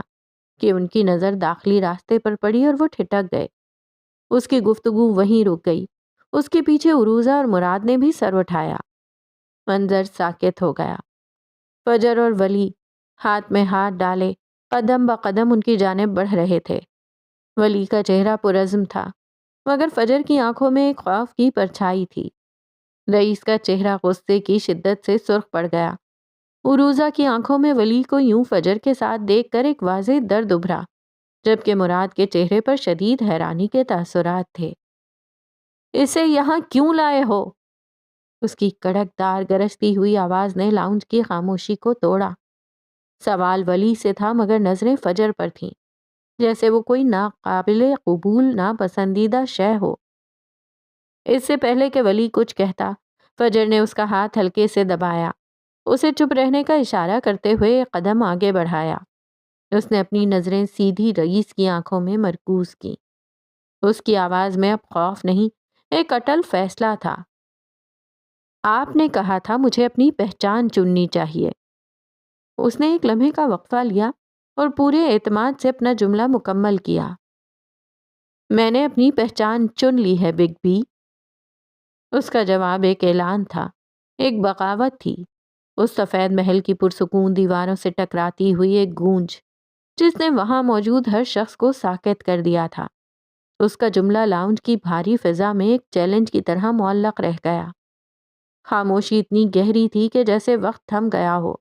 کہ ان کی نظر داخلی راستے پر پڑی اور وہ ٹھٹک گئے۔ اس کی گفتگو وہیں رک گئی۔ اس کے پیچھے عروضہ اور مراد نے بھی سر اٹھایا۔ منظر ساکت ہو گیا۔ فجر اور ولی ہاتھ میں ہاتھ ڈالے قدم بقدم ان کی جانب بڑھ رہے تھے۔ ولی کا چہرہ پرعزم تھا، مگر فجر کی آنکھوں میں ایک خوف کی پرچھائی تھی۔ رئیس کا چہرہ غصے کی شدت سے سرخ پڑ گیا۔ عروضہ کی آنکھوں میں ولی کو یوں فجر کے ساتھ دیکھ کر ایک واضح درد ابھرا، جبکہ مراد کے چہرے پر شدید حیرانی کے تاثرات تھے۔ اسے یہاں کیوں لائے ہو؟ اس کی کڑک دار گرجتی ہوئی آواز نے لاؤنج کی خاموشی کو توڑا۔ سوال ولی سے تھا مگر نظریں فجر پر تھیں، جیسے وہ کوئی ناقابل قبول ناپسندیدہ شے ہو۔ اس سے پہلے کہ ولی کچھ کہتا، فجر نے اس کا ہاتھ ہلکے سے دبایا، اسے چپ رہنے کا اشارہ کرتے ہوئے ایک قدم آگے بڑھایا۔ اس نے اپنی نظریں سیدھی رئیس کی آنکھوں میں مرکوز کی۔ اس کی آواز میں اب خوف نہیں، ایک اٹل فیصلہ تھا۔ آپ نے کہا تھا مجھے اپنی پہچان چننی چاہیے۔ اس نے ایک لمحے کا وقفہ لیا اور پورے اعتماد سے اپنا جملہ مکمل کیا۔ میں نے اپنی پہچان چن لی ہے بگ بی۔ اس کا جواب ایک اعلان تھا، ایک بغاوت تھی، اس سفید محل کی پرسکون دیواروں سے ٹکراتی ہوئی ایک گونج جس نے وہاں موجود ہر شخص کو ساکت کر دیا تھا۔ اس کا جملہ لاؤنج کی بھاری فضا میں ایک چیلنج کی طرح معلق رہ گیا۔ خاموشی اتنی گہری تھی کہ جیسے وقت تھم گیا ہو۔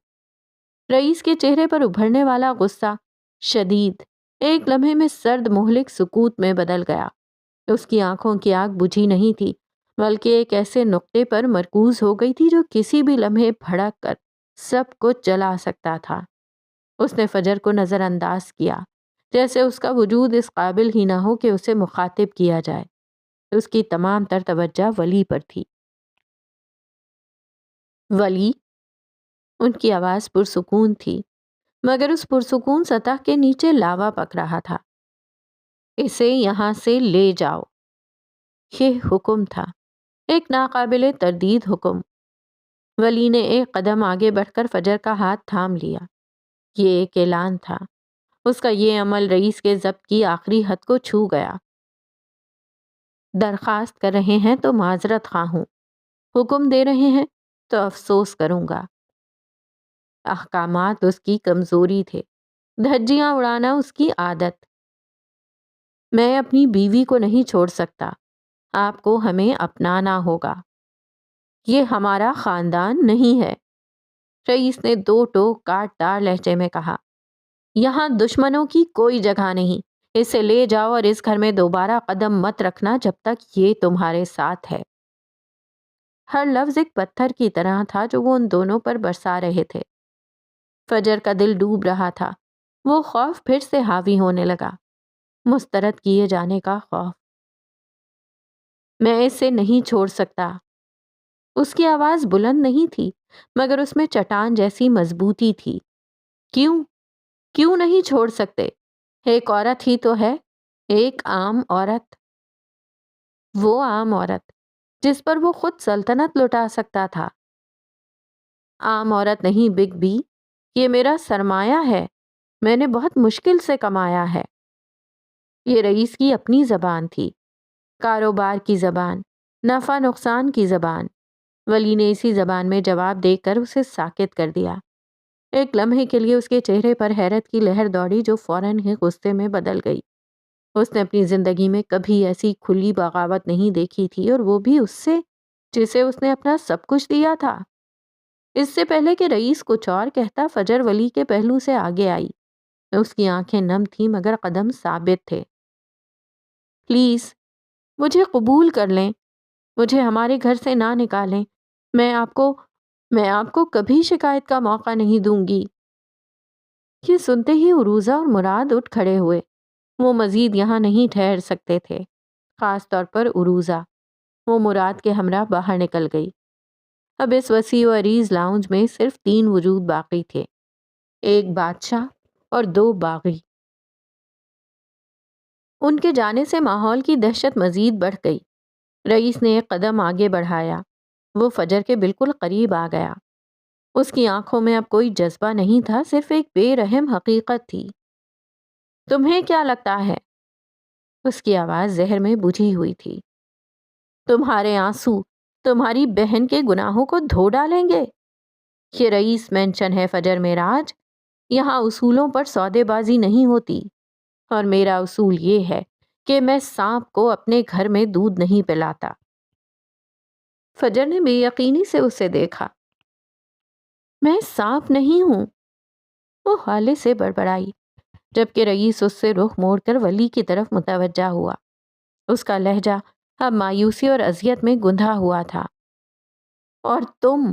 رئیس کے چہرے پر ابھرنے والا غصہ شدید ایک لمحے میں سرد مہلک سکوت میں بدل گیا۔ اس کی آنکھوں کی آگ بجھی نہیں تھی، بلکہ ایک ایسے نقطے پر مرکوز ہو گئی تھی جو کسی بھی لمحے بھڑک کر سب کچھ جلا سکتا تھا۔ اس نے فجر کو نظر انداز کیا، جیسے اس کا وجود اس قابل ہی نہ ہو کہ اسے مخاطب کیا جائے۔ اس کی تمام تر توجہ ولی پر تھی۔ ولی، ان کی آواز پرسکون تھی، مگر اس پرسکون سطح کے نیچے لاوا پک رہا تھا۔ اسے یہاں سے لے جاؤ۔ یہ حکم تھا، ایک ناقابل تردید حکم۔ ولی نے ایک قدم آگے بڑھ کر فجر کا ہاتھ تھام لیا۔ یہ ایک اعلان تھا، اس کا یہ عمل رئیس کے ضبط کی آخری حد کو چھو گیا۔ درخواست کر رہے ہیں تو معذرت خواہ ہوں، حکم دے رہے ہیں تو افسوس کروں گا۔ احکامات اس کی کمزوری تھے، دھجیاں اڑانا اس کی عادت۔ میں اپنی بیوی کو نہیں چھوڑ سکتا، آپ کو ہمیں اپنانا ہوگا۔ یہ ہمارا خاندان نہیں ہے، رئیس نے دو ٹوک کاٹ دار لہجے میں کہا۔ یہاں دشمنوں کی کوئی جگہ نہیں، اسے لے جاؤ اور اس گھر میں دوبارہ قدم مت رکھنا جب تک یہ تمہارے ساتھ ہے۔ ہر لفظ ایک پتھر کی طرح تھا جو وہ ان دونوں پر برسا رہے تھے۔ فجر کا دل ڈوب رہا تھا، وہ خوف پھر سے حاوی ہونے لگا، مسترد کیے جانے کا خوف۔ میں اسے نہیں چھوڑ سکتا۔ اس کی آواز بلند نہیں تھی، مگر اس میں چٹان جیسی مضبوطی تھی۔ کیوں نہیں چھوڑ سکتے؟ ایک عورت ہی تو ہے، ایک عام عورت۔ وہ عام عورت جس پر وہ خود سلطنت لٹا سکتا تھا۔ عام عورت نہیں بگ بی، یہ میرا سرمایہ ہے، میں نے بہت مشکل سے کمایا ہے۔ یہ رئیس کی اپنی زبان تھی، کاروبار کی زبان، نفع نقصان کی زبان۔ ولی نے اسی زبان میں جواب دے کر اسے ساکت کر دیا۔ ایک لمحے کے لیے اس کے چہرے پر حیرت کی لہر دوڑی جو فوراً ہی غصے میں بدل گئی۔ اس نے اپنی زندگی میں کبھی ایسی کھلی بغاوت نہیں دیکھی تھی، اور وہ بھی اس سے جسے اس نے اپنا سب کچھ دیا تھا۔ اس سے پہلے کہ رئیس کچھ اور کہتا، فجر ولی کے پہلو سے آگے آئی۔ اس کی آنکھیں نم تھیں مگر قدم ثابت تھے۔ پلیز مجھے قبول کر لیں، مجھے ہمارے گھر سے نہ نکالیں، میں آپ کو کبھی شکایت کا موقع نہیں دوں گی۔ یہ سنتے ہی عروضہ اور مراد اٹھ کھڑے ہوئے۔ وہ مزید یہاں نہیں ٹھہر سکتے تھے، خاص طور پر عروضہ۔ وہ مراد کے ہمراہ باہر نکل گئی۔ اب اس وسیع و عریض لاؤنج میں صرف 3 وجود باقی تھے، ایک بادشاہ اور 2 باغی۔ ان کے جانے سے ماحول کی دہشت مزید بڑھ گئی۔ رئیس نے ایک قدم آگے بڑھایا، وہ فجر کے بالکل قریب آ گیا۔ اس کی آنکھوں میں اب کوئی جذبہ نہیں تھا، صرف ایک بے رحم حقیقت تھی۔ تمہیں کیا لگتا ہے؟ اس کی آواز زہر میں بجھی ہوئی تھی۔ تمہارے آنسو تمہاری بہن کے گناہوں کو دھو ڈالیں گے؟ یہ رئیس مینشن ہے فجر معراج، یہاں اصولوں پر سودے بازی نہیں ہوتی، اور میرا اصول یہ ہے کہ میں سانپ کو اپنے گھر میں دودھ نہیں پلاتا۔ فجر نے بے یقینی سے اسے دیکھا۔ میں سانپ نہیں ہوں، وہ حالے سے بڑبڑائی، جبکہ رئیس اس سے رخ موڑ کر ولی کی طرف متوجہ ہوا۔ اس کا لہجہ اب مایوسی اور اذیت میں گندھا ہوا تھا۔ اور تم؟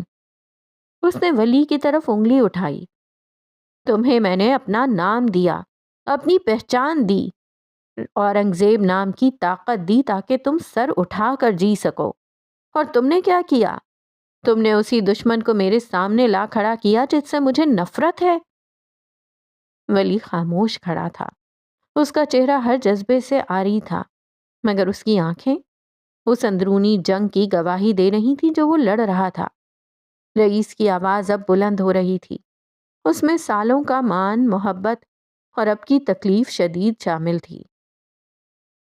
اس نے ولی کی طرف انگلی اٹھائی۔ تمہیں میں نے اپنا نام دیا، اپنی پہچان دی، اورنگزیب نام کی طاقت دی تاکہ تم سر اٹھا کر جی سکو، اور تم نے کیا کیا؟ تم نے اسی دشمن کو میرے سامنے لا کھڑا کیا جس سے مجھے نفرت ہے۔ ولی خاموش کھڑا تھا، اس کا چہرہ ہر جذبے سے عاری تھا، مگر اس کی آنکھیں اس اندرونی جنگ کی گواہی دے رہی تھی جو وہ لڑ رہا تھا۔ رئیس کی آواز اب بلند ہو رہی تھی، اس میں سالوں کا مان، محبت اور اب کی تکلیف شدید شامل تھی۔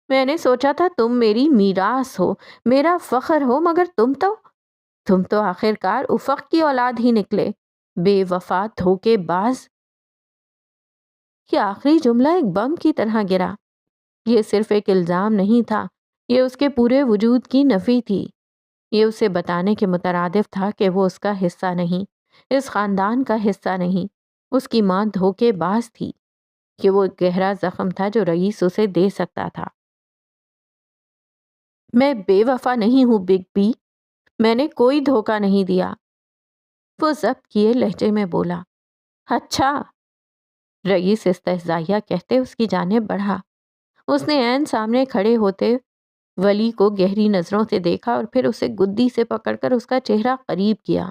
میں نے سوچا تھا تم میری میراث ہو، میرا فخر ہو، مگر تم تو آخر کار افق کی اولاد ہی نکلے، بے وفا، دھوکے باز۔ یہ آخری جملہ ایک بم کی طرح گرا۔ یہ صرف ایک الزام نہیں تھا، یہ اس کے پورے وجود کی نفی تھی۔ یہ اسے بتانے کے مترادف تھا کہ وہ اس کا حصہ نہیں، اس خاندان کا حصہ نہیں، اس کی ماں دھوکے باز تھی، کہ وہ ایک گہرا زخم تھا جو رئیس اسے دے سکتا تھا۔ میں بے وفا نہیں ہوں بگ بی، میں نے کوئی دھوکہ نہیں دیا، وہ ضبط کیے لہجے میں بولا۔ اچھا، رئیس استہزائیہ کہتے اس کی جانب بڑھا۔ اس نے عین سامنے کھڑے ہوتے ولی کو گہری نظروں سے دیکھا اور پھر اسے گدی سے پکڑ کر اس کا چہرہ قریب کیا۔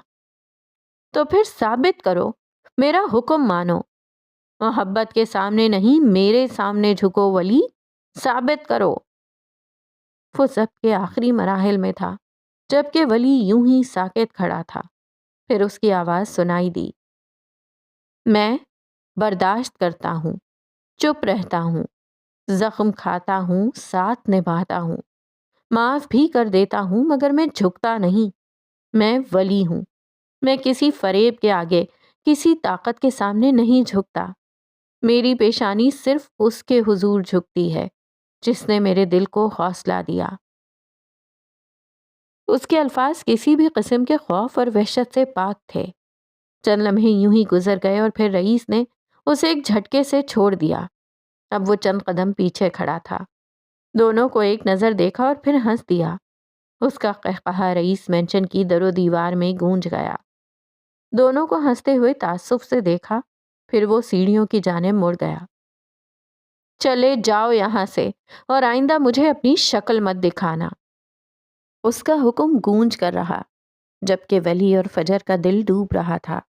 تو پھر ثابت کرو، میرا حکم مانو، محبت کے سامنے نہیں، میرے سامنے جھکو ولی، ثابت کرو۔ وہ ضبط کے آخری مراحل میں تھا، جبکہ ولی یوں ہی ساکت کھڑا تھا۔ پھر اس کی آواز سنائی دی، میں برداشت کرتا ہوں، چپ رہتا ہوں، زخم کھاتا ہوں، ساتھ نبھاتا ہوں، معاف بھی کر دیتا ہوں، مگر میں جھکتا نہیں۔ میں ولی ہوں، میں کسی فریب کے آگے، کسی طاقت کے سامنے نہیں جھکتا۔ میری پیشانی صرف اس کے حضور جھکتی ہے جس نے میرے دل کو حوصلہ دیا۔ اس کے الفاظ کسی بھی قسم کے خوف اور وحشت سے پاک تھے۔ چند لمحے یوں ہی گزر گئے اور پھر رئیس نے اسے ایک جھٹکے سے چھوڑ دیا۔ اب وہ چند قدم پیچھے کھڑا تھا، دونوں کو ایک نظر دیکھا اور پھر ہنس دیا۔ اس کا قہقہا رئیس مینشن کی در و دیوار میں گونج گیا۔ دونوں کو ہنستے ہوئے تعصب سے دیکھا، پھر وہ سیڑھیوں کی جانب مڑ گیا۔ چلے جاؤ یہاں سے، اور آئندہ مجھے اپنی شکل مت دکھانا۔ اس کا حکم گونج کر رہا، جبکہ ولی اور فجر کا دل ڈوب رہا تھا۔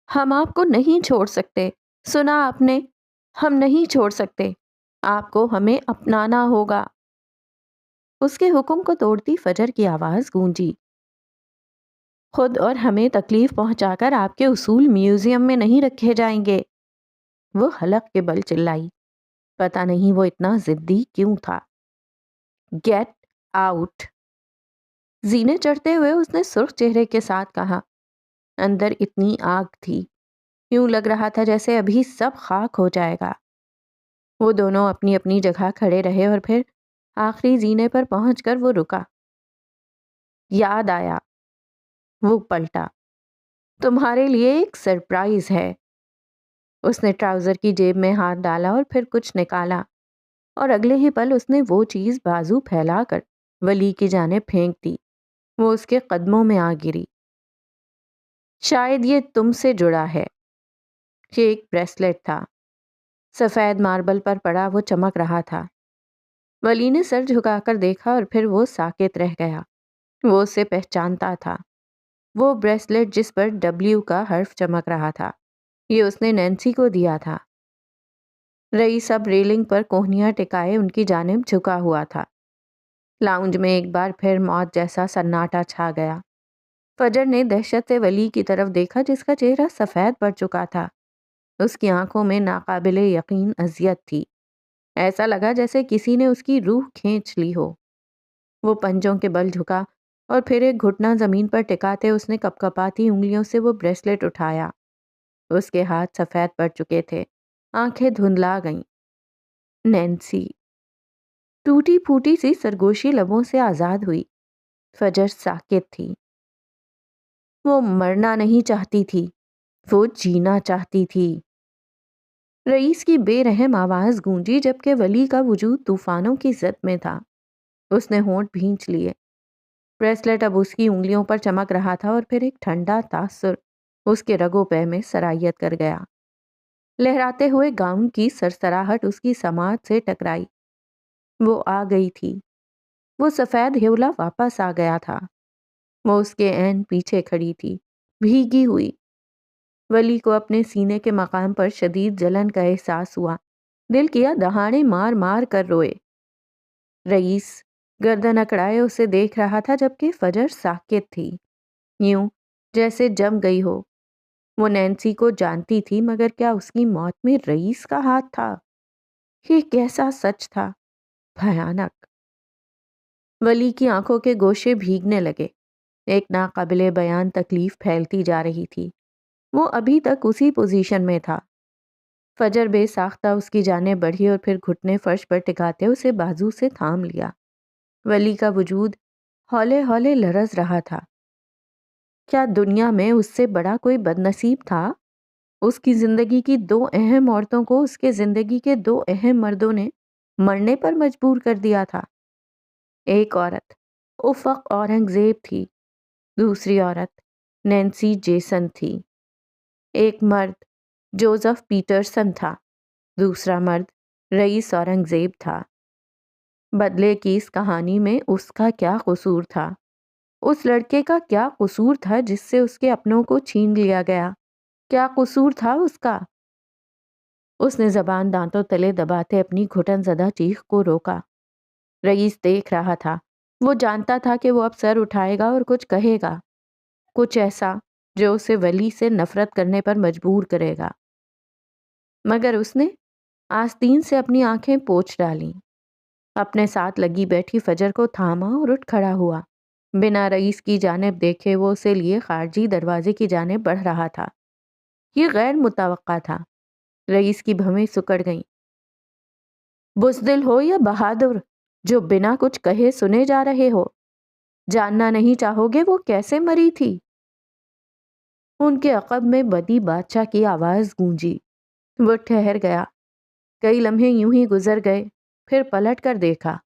ہم آپ کو نہیں چھوڑ سکتے، سنا آپ نے؟ ہم نہیں چھوڑ سکتے، آپ کو ہمیں اپنانا ہوگا۔ اس کے حکم کو توڑتی فجر کی آواز گونجی، خود اور ہمیں تکلیف پہنچا کر آپ کے اصول میوزیم میں نہیں رکھے جائیں گے۔ وہ حلق کے بل چلائی، پتہ نہیں وہ اتنا ضدی کیوں تھا۔ گیٹ آؤٹ، زینے چڑھتے ہوئے اس نے سرخ چہرے کے ساتھ کہا۔ اندر اتنی آگ تھی، یوں لگ رہا تھا جیسے ابھی سب خاک ہو جائے گا۔ وہ دونوں اپنی اپنی جگہ کھڑے رہے اور پھر آخری زینے پر پہنچ کر وہ رکا۔ یاد آیا، وہ پلٹا، تمہارے لیے ایک سرپرائز ہے۔ اس نے ٹراؤزر کی جیب میں ہاتھ ڈالا اور پھر کچھ نکالا، اور اگلے ہی پل اس نے وہ چیز بازو پھیلا کر ولی کی جانب پھینک دی۔ وہ اس کے قدموں میں آ گری۔ شاید یہ تم سے جڑا ہے۔ یہ ایک بریسلٹ تھا، سفید ماربل پر پڑا، وہ چمک رہا تھا۔ ولی نے سر جھکا کر دیکھا اور پھر وہ ساکت رہ گیا۔ وہ اسے پہچانتا تھا، وہ بریسلٹ جس پر ڈبلیو کا حرف چمک رہا تھا، یہ اس نے نینسی کو دیا تھا۔ رئیس اب ریلنگ پر کوہنیاں ٹکائے ان کی جانب جھکا ہوا تھا۔ لاؤنج میں ایک بار پھر موت جیسا سناٹا چھا گیا۔ فجر نے دہشت سے ولی کی طرف دیکھا جس کا چہرہ سفید پڑ چکا تھا۔ اس کی آنکھوں میں ناقابل یقین اذیت تھی، ایسا لگا جیسے کسی نے اس کی روح کھینچ لی ہو۔ وہ پنجوں کے بل جھکا اور پھر ایک گھٹنا زمین پر ٹکاتے اس نے کپکپاتی انگلیوں سے وہ بریسلٹ اٹھایا۔ اس کے ہاتھ سفید پڑ چکے تھے، آنکھیں دھندلا گئیں۔ نینسی ٹوٹی پھوٹی سی سرگوشی لبوں سے آزاد ہوئی۔ فجر ساکت تھی، وہ مرنا نہیں چاہتی تھی، وہ جینا چاہتی تھی۔ رئیس کی بے رحم آواز گونجی جبکہ ولی کا وجود طوفانوں کی زد میں تھا۔ اس نے ہونٹ بھینچ لیے۔ بریسلٹ اب اس کی انگلیوں پر چمک رہا تھا اور پھر ایک ٹھنڈا تاثر اس کے رگو پے میں سرایت کر گیا۔ لہراتے ہوئے گاؤن کی سرسراہٹ اس کی سماعت سے ٹکرائی۔ وہ آ گئی تھی۔ وہ سفید ہیولا واپس آ گیا تھا۔ وہ اس کے عین پیچھے کھڑی تھی، بھیگی ہوئی۔ ولی کو اپنے سینے کے مقام پر شدید جلن کا احساس ہوا۔ دل کیا دہاڑے مار مار کر روئے۔ رئیس گردن اکڑائے اسے دیکھ رہا تھا، جبکہ فجر ساکت تھی، یوں جیسے جم گئی ہو۔ وہ نینسی کو جانتی تھی، مگر کیا اس کی موت میں رئیس کا ہاتھ تھا؟ یہ کیسا سچ تھا، بھیانک۔ ولی کی آنکھوں کے گوشے بھیگنے لگے۔ ایک ناقابل بیان تکلیف پھیلتی جا رہی تھی۔ وہ ابھی تک اسی پوزیشن میں تھا۔ فجر بے ساختہ اس کی جانب بڑھی اور پھر گھٹنے فرش پر ٹکاتے اسے بازو سے تھام لیا۔ ولی کا وجود ہولے ہولے لرز رہا تھا۔ کیا دنیا میں اس سے بڑا کوئی بد نصیب تھا؟ اس کی زندگی کی دو اہم عورتوں کو اس کے زندگی کے دو اہم مردوں نے مرنے پر مجبور کر دیا تھا۔ ایک عورت افق اورنگزیب تھی، دوسری عورت نینسی جیسن تھی۔ ایک مرد جوزف پیٹرسن تھا، دوسرا مرد رئیس اورنگزیب تھا۔ بدلے کی اس کہانی میں اس کا کیا قصور تھا؟ اس لڑکے کا کیا قصور تھا جس سے اس کے اپنوں کو چھین لیا گیا؟ کیا قصور تھا اس کا؟ اس نے زبان دانتوں تلے دباتے اپنی گھٹن زدہ چیخ کو روکا۔ رئیس دیکھ رہا تھا۔ وہ جانتا تھا کہ وہ اب سر اٹھائے گا اور کچھ کہے گا، کچھ ایسا جو اسے ولی سے نفرت کرنے پر مجبور کرے گا، مگر اس نے آستین سے اپنی آنکھیں پوچھ ڈالیں۔ اپنے ساتھ لگی بیٹھی فجر کو تھاما اور اٹھ کھڑا ہوا۔ بنا رئیس کی جانب دیکھے وہ اسے لیے خارجی دروازے کی جانب بڑھ رہا تھا۔ یہ غیر متوقع تھا۔ رئیس کی بھویں سکڑ گئیں۔ بزدل ہو یا بہادر، جو بنا کچھ کہے سنے جا رہے ہو؟ جاننا نہیں چاہو گے وہ کیسے مری تھی؟ ان کے عقب میں بدی بادشاہ کی آواز گونجی۔ وہ ٹھہر گیا۔ کئی لمحے یوں ہی گزر گئے، پھر پلٹ کر دیکھا۔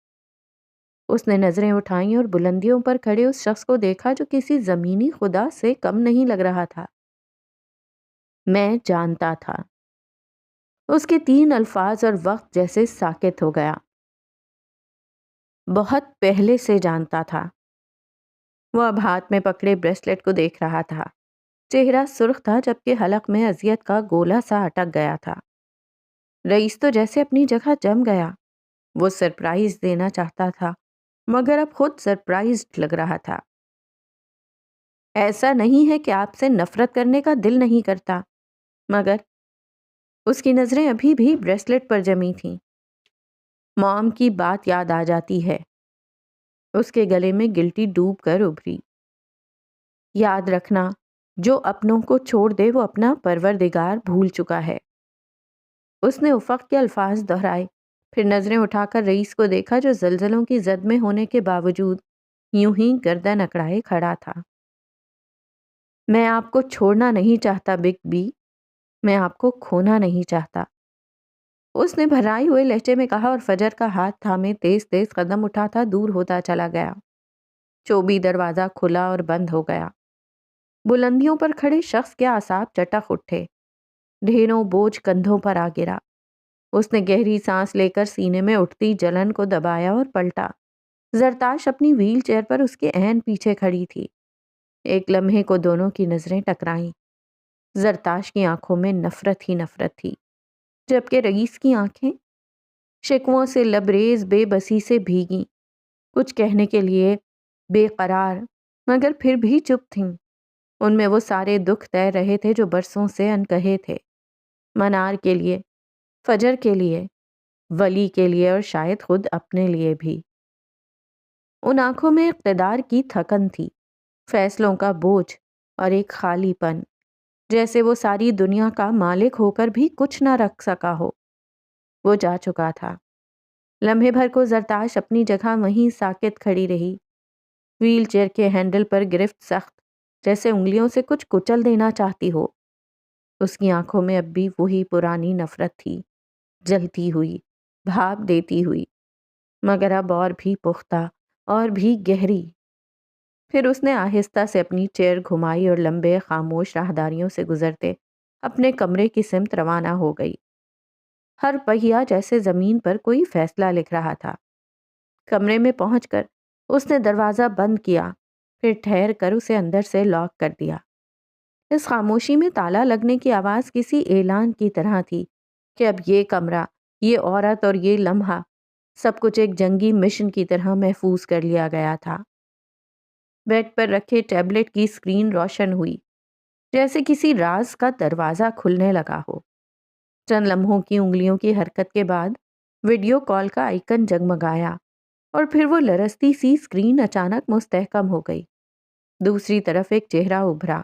اس نے نظریں اٹھائیں اور بلندیوں پر کھڑے اس شخص کو دیکھا جو کسی زمینی خدا سے کم نہیں لگ رہا تھا۔ میں جانتا تھا۔ اس کے تین الفاظ اور وقت جیسے ساکت ہو گیا۔ بہت پہلے سے جانتا تھا۔ وہ اب ہاتھ میں پکڑے بریسلٹ کو دیکھ رہا تھا۔ چہرہ سرخ تھا، جبکہ حلق میں اذیت کا گولا سا اٹک گیا تھا۔ رئیس تو جیسے اپنی جگہ جم گیا۔ وہ سرپرائز دینا چاہتا تھا، مگر اب خود سرپرائزڈ لگ رہا تھا۔ ایسا نہیں ہے کہ آپ سے نفرت کرنے کا دل نہیں کرتا، مگر اس کی نظریں ابھی بھی بریسلٹ پر جمی تھیں۔ موم کی بات یاد آ جاتی ہے۔ اس کے گلے میں گلٹی ڈوب کر ابھری۔ یاد رکھنا، جو اپنوں کو چھوڑ دے وہ اپنا پروردگار بھول چکا ہے۔ اس نے افق کے الفاظ دہرائے، پھر نظریں اٹھا کر رئیس کو دیکھا جو زلزلوں کی زد میں ہونے کے باوجود یوں ہی گردن اکڑائے کھڑا تھا۔ میں آپ کو چھوڑنا نہیں چاہتا بگ بی، میں آپ کو کھونا نہیں چاہتا، اس نے بھرائی ہوئے لہجے میں کہا اور فجر کا ہاتھ تھامے تیز تیز قدم اٹھاتا دور ہوتا چلا گیا۔ چوبی دروازہ کھلا اور بند ہو گیا۔ بلندیوں پر کھڑے شخص کے اعصاب چٹک اٹھے۔ ڈھیروں بوجھ کندھوں پر آ گرا۔ اس نے گہری سانس لے کر سینے میں اٹھتی جلن کو دبایا اور پلٹا۔ زرتاش اپنی ویل چیئر پر اس کے عین پیچھے کھڑی تھی۔ ایک لمحے کو دونوں کی نظریں ٹکرائیں۔ زرتاش کی آنکھوں میں نفرت ہی نفرت تھی، جبکہ رئیس کی آنکھیں شکووں سے لبریز بے بسی سے بھیگیں، کچھ کہنے کے لیے بے قرار، مگر پھر بھی چپ تھیں۔ ان میں وہ سارے دکھ تیر رہے تھے جو برسوں سے انکہے تھے، منار کے لیے، فجر کے لیے، ولی کے لیے اور شاید خود اپنے لیے بھی۔ ان آنکھوں میں اقتدار کی تھکن تھی، فیصلوں کا بوجھ اور ایک خالی پن، جیسے وہ ساری دنیا کا مالک ہو کر بھی کچھ نہ رکھ سکا ہو۔ وہ جا چکا تھا۔ لمحے بھر کو زرتاش اپنی جگہ وہیں ساکت کھڑی رہی، ویل چیئر کے ہینڈل پر گرفت سخت، جیسے انگلیوں سے کچھ کچل دینا چاہتی ہو۔ اس کی آنکھوں میں اب بھی وہی پرانی نفرت تھی، جلتی ہوئی، بھاپ دیتی ہوئی، مگر اب اور بھی پختہ اور بھی گہری۔ پھر اس نے آہستہ سے اپنی چیئر گھمائی اور لمبے خاموش راہداریوں سے گزرتے اپنے کمرے کی سمت روانہ ہو گئی۔ ہر پہیہ جیسے زمین پر کوئی فیصلہ لکھ رہا تھا۔ کمرے میں پہنچ کر اس نے دروازہ بند کیا، پھر ٹھہر کر اسے اندر سے لاک کر دیا۔ اس خاموشی میں تالا لگنے کی آواز کسی اعلان کی طرح تھی کہ اب یہ کمرہ، یہ عورت اور یہ لمحہ سب کچھ ایک جنگی مشن کی طرح محفوظ کر لیا گیا تھا۔ بیڈ پر رکھے ٹیبلٹ کی اسکرین روشن ہوئی، جیسے کسی راز کا دروازہ کھلنے لگا ہو۔ چند لمحوں کی انگلیوں کی حرکت کے بعد ویڈیو کال کا آئیکن جگمگایا اور پھر وہ لرزتی سی اسکرین اچانک مستحکم ہو گئی۔ دوسری طرف ایک چہرہ ابھرا،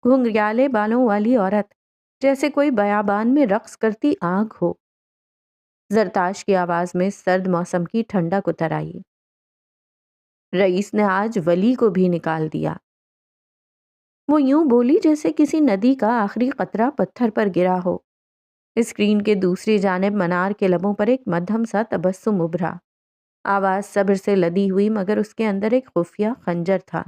گھنگریالے بالوں والی عورت، جیسے کوئی بیابان میں رقص کرتی آگ ہو۔ زرتاش کی آواز میں سرد موسم کی ٹھنڈک اتر آئی۔ رئیس نے آج ولی کو بھی نکال دیا۔ وہ یوں بولی جیسے کسی ندی کا آخری قطرہ پتھر پر گرا ہو۔ اسکرین کے دوسری جانب منار کے لبوں پر ایک مدھم سا تبسم ابھرا۔ آواز صبر سے لدی ہوئی مگر اس کے اندر ایک خفیہ خنجر تھا۔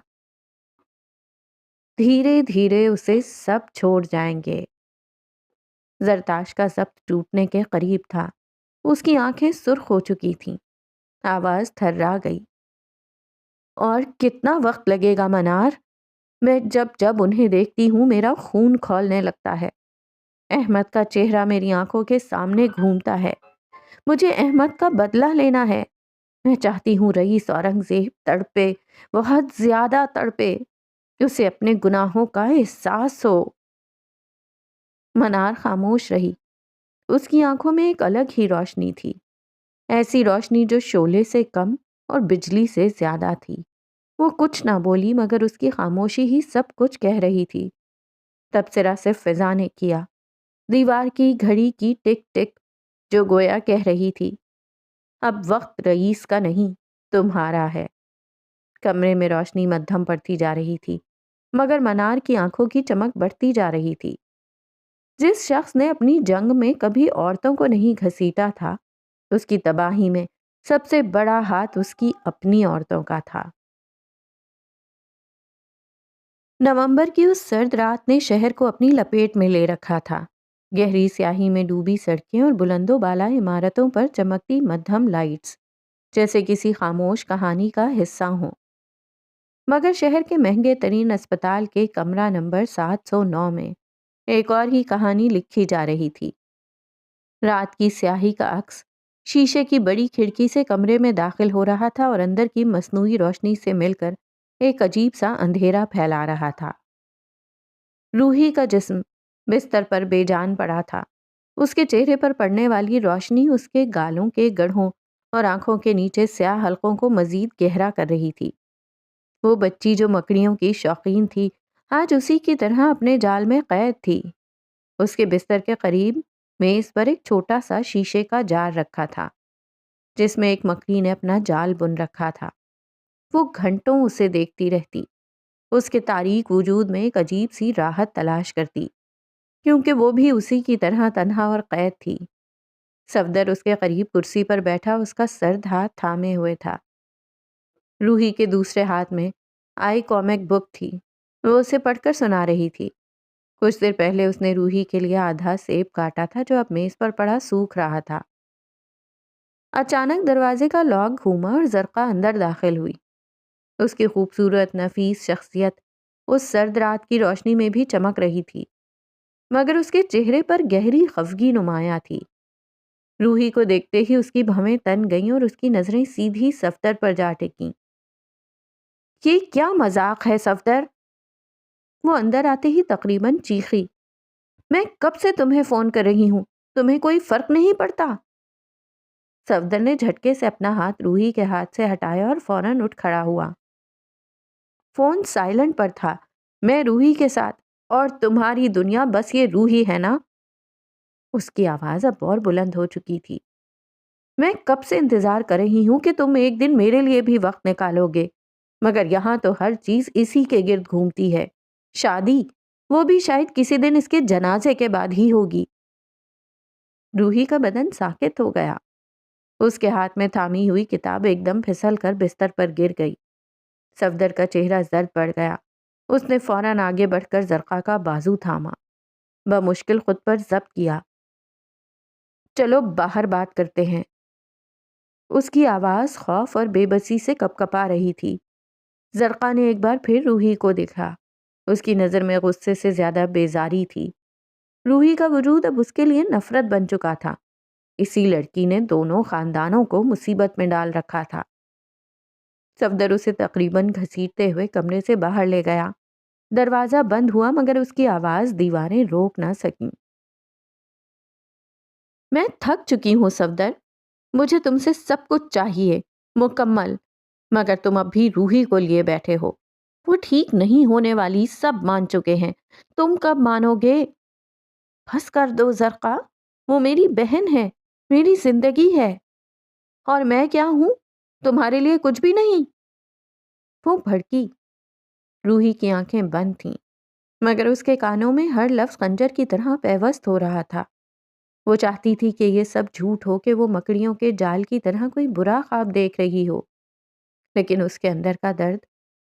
دھیرے دھیرے اسے سب چھوڑ جائیں گے۔ زرتاش کا ضبط ٹوٹنے کے قریب تھا۔ اس کی آنکھیں سرخ ہو چکی تھیں۔ آواز تھرا گئی۔ اور کتنا وقت لگے گا منار؟ میں جب انہیں دیکھتی ہوں میرا خون کھولنے لگتا ہے۔ احمد کا چہرہ میری آنکھوں کے سامنے گھومتا ہے۔ مجھے احمد کا بدلہ لینا ہے۔ میں چاہتی ہوں رئیس اورنگزیب تڑپے، بہت زیادہ تڑپے، اسے اپنے گناہوں کا احساس ہو۔ منار خاموش رہی۔ اس کی آنکھوں میں ایک الگ ہی روشنی تھی، ایسی روشنی جو شعلے سے کم اور بجلی سے زیادہ تھی۔ وہ کچھ نہ بولی مگر اس کی خاموشی ہی سب کچھ کہہ رہی تھی۔ تبصرہ صرف فضا نے کیا، دیوار کی گھڑی کی ٹک ٹک جو گویا کہہ رہی تھی، اب وقت رئیس کا نہیں، تمہارا ہے۔ کمرے میں روشنی مدھم پڑتی جا رہی تھی مگر منار کی آنکھوں کی چمک بڑھتی جا رہی تھی۔ جس شخص نے اپنی جنگ میں کبھی عورتوں کو نہیں گھسیٹا تھا، اس کی تباہی میں سب سے بڑا ہاتھ اس کی اپنی عورتوں کا تھا۔ نومبر کی اس سرد رات نے شہر کو اپنی لپیٹ میں لے رکھا تھا۔ گہری سیاہی میں ڈوبی سڑکیں اور بلند و بالا عمارتوں پر چمکتی مدھم لائٹس جیسے کسی خاموش کہانی کا حصہ ہوں۔ مگر شہر کے مہنگے ترین اسپتال کے کمرہ نمبر 709 میں ایک اور ہی کہانی لکھی جا رہی تھی۔ رات کی سیاہی کا عکس شیشے کی بڑی کھڑکی سے کمرے میں داخل ہو رہا تھا اور اندر کی مصنوعی روشنی سے مل کر ایک عجیب سا اندھیرا پھیلا رہا تھا۔ روحی کا جسم بستر پر بے جان پڑا تھا۔ اس کے چہرے پر پڑنے والی روشنی اس کے گالوں کے گڑھوں اور آنکھوں کے نیچے سیاہ حلقوں کو مزید گہرا کر رہی تھی۔ وہ بچی جو مکڑیوں کی شوقین تھی، آج اسی کی طرح اپنے جال میں قید تھی۔ اس کے بستر کے قریب میز پر ایک چھوٹا سا شیشے کا جار رکھا تھا جس میں ایک مکڑی نے اپنا جال بن رکھا تھا۔ وہ گھنٹوں اسے دیکھتی رہتی، اس کے تاریک وجود میں ایک عجیب سی راحت تلاش کرتی، کیونکہ وہ بھی اسی کی طرح تنہا اور قید تھی۔ صفدر اس کے قریب کرسی پر بیٹھا اس کا سرد ہاتھ تھامے ہوئے تھا۔ روحی کے دوسرے ہاتھ میں آئی کامک بک تھی، وہ اسے پڑھ کر سنا رہی تھی۔ کچھ دیر پہلے اس نے روحی کے لیے آدھا سیب کاٹا تھا جو اب میز پر پڑا سوکھ رہا تھا۔ اچانک دروازے کا لاک گھوما اور زرقا اندر داخل ہوئی۔ اس کی خوبصورت نفیس شخصیت اس سرد رات کی روشنی میں بھی چمک رہی تھی مگر اس کے چہرے پر گہری خفگی نمایاں تھی۔ روحی کو دیکھتے ہی اس کی بھویں تن گئیں اور اس کی نظریں سیدھی صفدر پر جا ٹکیں۔ یہ کیا مذاق ہے صفدر؟ وہ اندر آتے ہی تقریباً چیخی۔ میں کب سے تمہیں فون کر رہی ہوں، تمہیں کوئی فرق نہیں پڑتا؟ صفدر نے جھٹکے سے اپنا ہاتھ روحی کے ہاتھ سے ہٹایا اور فوراً اٹھ کھڑا ہوا۔ فون سائلنٹ پر تھا، میں روحی کے ساتھ، اور تمہاری دنیا بس یہ روحی ہے نا؟ اس کی آواز اب اور بلند ہو چکی تھی۔ میں کب سے انتظار کر رہی ہوں کہ تم ایک دن میرے لیے بھی وقت نکالو گے، مگر یہاں تو ہر چیز اسی کے گرد گھومتی ہے۔ شادی، وہ بھی شاید کسی دن اس کے جنازے کے بعد ہی ہوگی۔ روحی کا بدن ساکت ہو گیا۔ اس کے ہاتھ میں تھامی ہوئی کتاب ایک دم پھسل کر بستر پر گر گئی۔ صفدر کا چہرہ زرد پڑ گیا۔ اس نے فوراً آگے بڑھ کر زرقا کا بازو تھاما، بمشکل خود پر ضبط کیا۔ چلو باہر بات کرتے ہیں۔ اس کی آواز خوف اور بے بسی سے کپکپا رہی تھی۔ زرقا نے ایک بار پھر روحی کو دیکھا۔ اس کی نظر میں غصے سے زیادہ بیزاری تھی۔ روحی کا وجود اب اس کے لیے نفرت بن چکا تھا۔ اسی لڑکی نے دونوں خاندانوں کو مصیبت میں ڈال رکھا تھا۔ صفدر اسے تقریباً گھسیٹتے ہوئے کمرے سے باہر لے گیا۔ دروازہ بند ہوا مگر اس کی آواز دیواریں روک نہ سکیں۔ میں تھک چکی ہوں صفدر، مجھے تم سے سب کچھ چاہیے، مکمل، مگر تم اب بھی روحی کو لیے بیٹھے ہو۔ وہ ٹھیک نہیں ہونے والی، سب مان چکے ہیں، تم کب مانو گے؟ بس کر دو زرقا، وہ میری بہن ہے، میری زندگی ہے، اور میں کیا ہوں؟ تمہارے لیے کچھ بھی نہیں۔ وہ بھڑکی۔ روحی کی آنکھیں بند تھیں، مگر اس کے کانوں میں ہر لفظ خنجر کی طرح پیوست ہو رہا تھا۔ وہ چاہتی تھی کہ یہ سب جھوٹ ہو، کہ وہ مکڑیوں کے جال کی طرح کوئی برا خواب دیکھ رہی ہو، لیکن اس کے اندر کا درد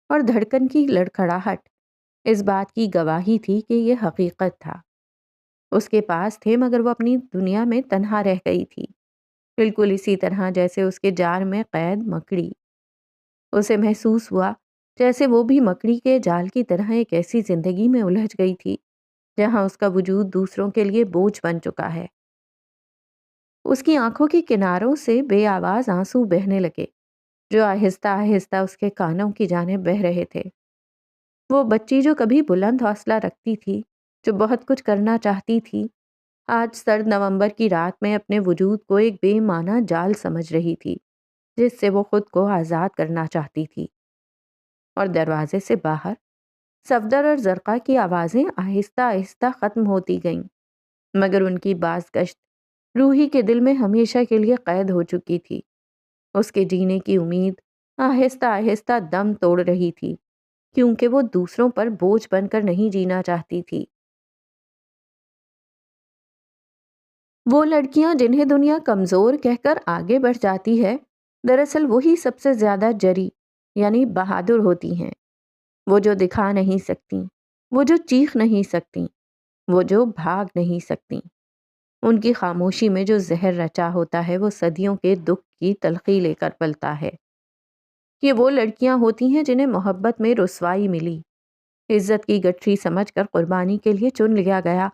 اور دھڑکن کی لڑکھڑاہٹ اس بات کی گواہی تھی کہ یہ حقیقت تھا۔ اس کے پاس تھے مگر وہ اپنی دنیا میں تنہا رہ گئی تھی، بالکل اسی طرح جیسے اس کے جال میں قید مکڑی۔ اسے محسوس ہوا جیسے وہ بھی مکڑی کے جال کی طرح ایک ایسی زندگی میں الجھ گئی تھی جہاں اس کا وجود دوسروں کے لیے بوجھ بن چکا ہے۔ اس کی آنکھوں کے کناروں سے بے آواز آنسو بہنے لگے، جو آہستہ آہستہ اس کے کانوں کی جانب بہہ رہے تھے۔ وہ بچی جو کبھی بلند حوصلہ رکھتی تھی، جو بہت کچھ کرنا چاہتی تھی، آج سرد نومبر کی رات میں اپنے وجود کو ایک بے معنی جال سمجھ رہی تھی جس سے وہ خود کو آزاد کرنا چاہتی تھی۔ اور دروازے سے باہر صفدر اور زرقا کی آوازیں آہستہ آہستہ ختم ہوتی گئیں، مگر ان کی بازگشت روحی کے دل میں ہمیشہ کے لیے قید ہو چکی تھی۔ اس کے جینے کی امید آہستہ آہستہ دم توڑ رہی تھی، کیونکہ وہ دوسروں پر بوجھ بن کر نہیں جینا چاہتی تھی۔ وہ لڑکیاں جنہیں دنیا کمزور کہہ کر آگے بڑھ جاتی ہے، دراصل وہی سب سے زیادہ جری یعنی بہادر ہوتی ہیں۔ وہ جو دکھا نہیں سکتی، وہ جو چیخ نہیں سکتی، وہ جو بھاگ نہیں سکتی۔ ان کی خاموشی میں جو زہر رچا ہوتا ہے وہ صدیوں کے دکھ کی تلخی لے کر پلتا ہے۔ یہ وہ لڑکیاں ہوتی ہیں جنہیں محبت میں رسوائی ملی، عزت کی گٹھری سمجھ کر قربانی کے لیے چن لیا گیا،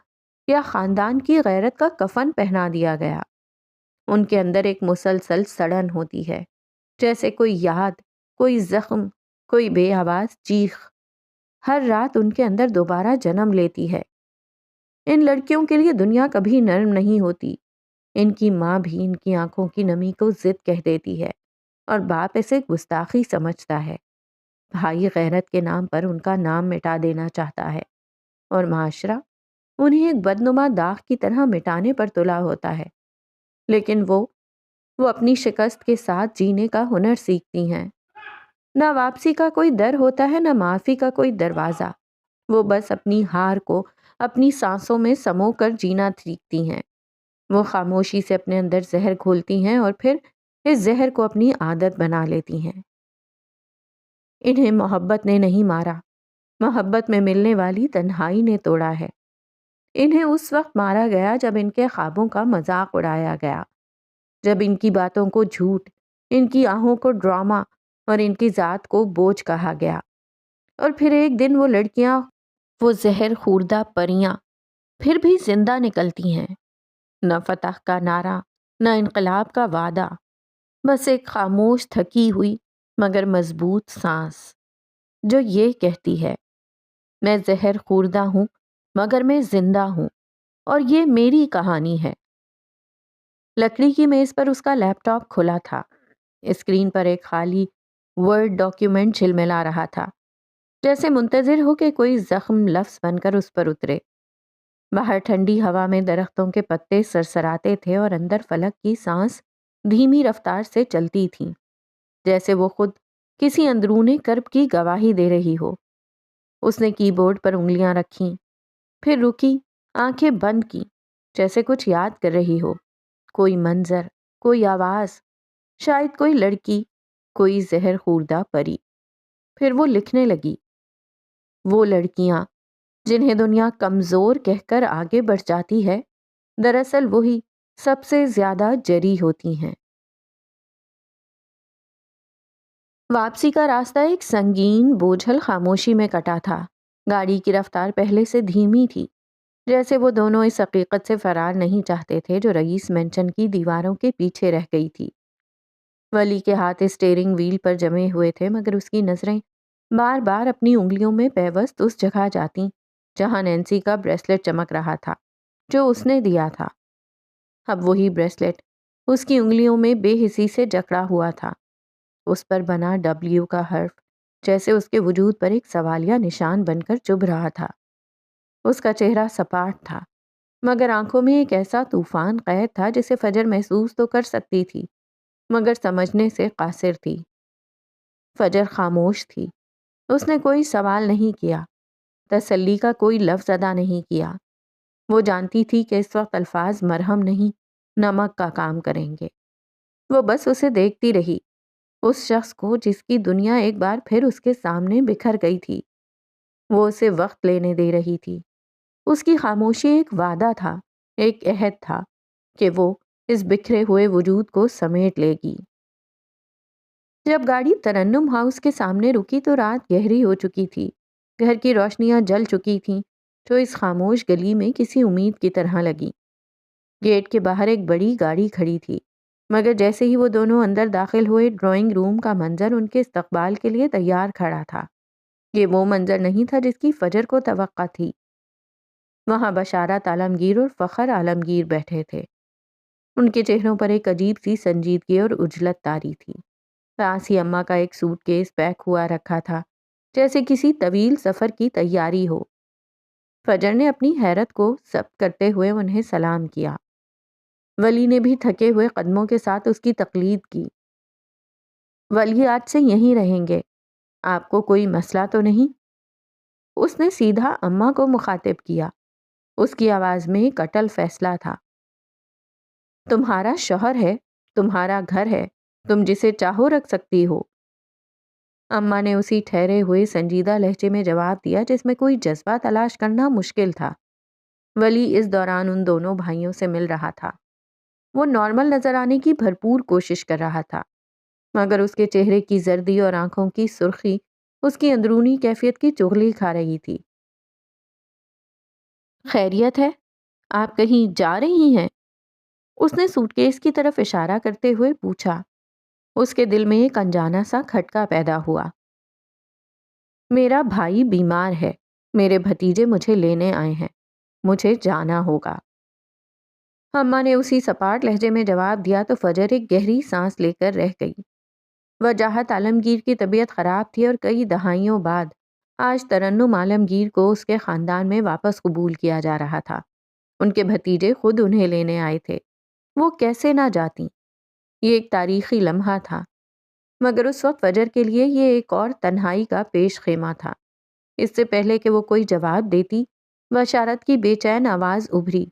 یا خاندان کی غیرت کا کفن پہنا دیا گیا۔ ان کے اندر ایک مسلسل سڑن ہوتی ہے، جیسے کوئی یاد، کوئی زخم، کوئی بے آواز چیخ ہر رات ان کے اندر دوبارہ جنم لیتی ہے۔ ان لڑکیوں کے لیے دنیا کبھی نرم نہیں ہوتی۔ ان کی ماں بھی ان کی آنکھوں کی نمی کو ضد کہہ دیتی ہے، اور باپ اسے گستاخی سمجھتا ہے۔ بھائی غیرت کے نام پر ان کا نام مٹا دینا چاہتا ہے، اور معاشرہ انہیں ایک بدنما داغ کی طرح مٹانے پر تلا ہوتا ہے۔ لیکن وہ اپنی شکست کے ساتھ جینے کا ہنر سیکھتی ہیں۔ نہ واپسی کا کوئی در ہوتا ہے، نہ معافی کا کوئی دروازہ۔ وہ بس اپنی ہار کو اپنی سانسوں میں سمو کر جینا سیکھتی ہیں۔ وہ خاموشی سے اپنے اندر زہر گھولتی ہیں اور پھر اس زہر کو اپنی عادت بنا لیتی ہیں۔ انہیں محبت نے نہیں مارا، محبت میں ملنے والی تنہائی نے توڑا ہے۔ انہیں اس وقت مارا گیا جب ان کے خوابوں کا مذاق اڑایا گیا، جب ان کی باتوں کو جھوٹ، ان کی آہوں کو ڈرامہ اور ان کی ذات کو بوجھ کہا گیا۔ اور پھر ایک دن وہ لڑکیاں، وہ زہر خوردہ پریاں پھر بھی زندہ نکلتی ہیں۔ نہ فتح کا نعرہ، نہ انقلاب کا وعدہ، بس ایک خاموش تھکی ہوئی مگر مضبوط سانس جو یہ کہتی ہے، میں زہر خوردہ ہوں مگر میں زندہ ہوں، اور یہ میری کہانی ہے۔ لکڑی کی میز پر اس کا لیپ ٹاپ کھلا تھا۔ اسکرین پر ایک خالی ورڈ ڈاکیومنٹ جھلملا رہا تھا، جیسے منتظر ہو کہ کوئی زخم لفظ بن کر اس پر اترے۔ باہر ٹھنڈی ہوا میں درختوں کے پتے سرسراتے تھے اور اندر فلک کی سانس دھیمی رفتار سے چلتی تھی، جیسے وہ خود کسی اندرونی کرب کی گواہی دے رہی ہو۔ اس نے کی بورڈ پر انگلیاں رکھیں، پھر رکی، آنکھیں بند کی، جیسے کچھ یاد کر رہی ہو، کوئی منظر، کوئی آواز، شاید کوئی لڑکی، کوئی زہر خوردہ پری۔ پھر وہ لکھنے لگی، وہ لڑکیاں جنہیں دنیا کمزور کہہ کر آگے بڑھ جاتی ہے، دراصل وہی سب سے زیادہ جری ہوتی ہیں۔ واپسی کا راستہ ایک سنگین بوجھل خاموشی میں کٹا تھا۔ گاڑی کی رفتار پہلے سے دھیمی تھی، جیسے وہ دونوں اس حقیقت سے فرار نہیں چاہتے تھے جو رئیس مینشن کی دیواروں کے پیچھے رہ گئی تھی۔ ولی کے ہاتھ اسٹیئرنگ وہیل پر جمے ہوئے تھے، مگر اس کی نظریں بار بار اپنی انگلیوں میں پیوست اس جگہ جاتی جہاں نینسی کا بریسلٹ چمک رہا تھا جو اس نے دیا تھا۔ اب وہی بریسلٹ اس کی انگلیوں میں بے حسی سے جکڑا ہوا تھا، اس پر بنا ڈبلیو کا حرف جیسے اس کے وجود پر ایک سوالیہ نشان بن کر چبھ رہا تھا۔ اس کا چہرہ سپاٹ تھا، مگر آنکھوں میں ایک ایسا طوفان قید تھا جسے فجر محسوس تو کر سکتی تھی مگر سمجھنے سے قاصر تھی۔ فجر خاموش تھی، اس نے کوئی سوال نہیں کیا، تسلی کا کوئی لفظ ادا نہیں کیا۔ وہ جانتی تھی کہ اس وقت الفاظ مرہم نہیں، نمک کا کام کریں گے۔ وہ بس اسے دیکھتی رہی، اس شخص کو جس کی دنیا ایک بار پھر اس کے سامنے بکھر گئی تھی۔ وہ اسے وقت لینے دے رہی تھی۔ اس کی خاموشی ایک وعدہ تھا، ایک عہد تھا کہ وہ اس بکھرے ہوئے وجود کو سمیٹ لے گی۔ جب گاڑی ترنم ہاؤس کے سامنے رکی تو رات گہری ہو چکی تھی۔ گھر کی روشنیاں جل چکی تھیں جو اس خاموش گلی میں کسی امید کی طرح لگی۔ گیٹ کے باہر ایک بڑی گاڑی کھڑی تھی، مگر جیسے ہی وہ دونوں اندر داخل ہوئے ڈرائنگ روم کا منظر ان کے استقبال کے لیے تیار کھڑا تھا۔ یہ وہ منظر نہیں تھا جس کی فجر کو توقع تھی۔ وہاں بشارت عالمگیر اور فخر عالمگیر بیٹھے تھے۔ ان کے چہروں پر ایک عجیب سی سنجیدگی اور عجلت طاری تھی۔ پاس ہی اماں کا ایک سوٹ کیس پیک ہوا رکھا تھا، جیسے کسی طویل سفر کی تیاری ہو۔ فجر نے اپنی حیرت کو ضبط کرتے ہوئے انہیں سلام کیا۔ ولی نے بھی تھکے ہوئے قدموں کے ساتھ اس کی تقلید کی۔ ولی آج سے یہیں رہیں گے، آپ کو کوئی مسئلہ تو نہیں؟ اس نے سیدھا اماں کو مخاطب کیا۔ اس کی آواز میں ایک اٹل فیصلہ تھا۔ تمہارا شوہر ہے، تمہارا گھر ہے، تم جسے چاہو رکھ سکتی ہو۔ اماں نے اسی ٹھہرے ہوئے سنجیدہ لہجے میں جواب دیا جس میں کوئی جذبہ تلاش کرنا مشکل تھا۔ ولی اس دوران ان دونوں بھائیوں سے مل رہا تھا۔ وہ نارمل نظر آنے کی بھرپور کوشش کر رہا تھا، مگر اس کے چہرے کی زردی اور آنکھوں کی سرخی اس کی اندرونی کیفیت کی چغلی کھا رہی تھی۔ خیریت ہے؟ آپ کہیں جا رہی ہیں؟ اس نے سوٹ کیس کی طرف اشارہ کرتے ہوئے پوچھا۔ اس کے دل میں ایک انجانا سا کھٹکا پیدا ہوا۔ میرا بھائی بیمار ہے، میرے بھتیجے مجھے لینے آئے ہیں، مجھے جانا ہوگا۔ اماں نے اسی سپاٹ لہجے میں جواب دیا تو فجر ایک گہری سانس لے کر رہ گئی۔ وجاہت عالمگیر کی طبیعت خراب تھی اور کئی دہائیوں بعد آج ترنم عالمگیر کو اس کے خاندان میں واپس قبول کیا جا رہا تھا۔ ان کے بھتیجے خود انہیں لینے آئے تھے، وہ کیسے نہ جاتی؟ یہ ایک تاریخی لمحہ تھا، مگر اس وقت فجر کے لیے یہ ایک اور تنہائی کا پیش خیمہ تھا۔ اس سے پہلے کہ وہ کوئی جواب دیتی، بشارت کی بے چین آواز ابھری،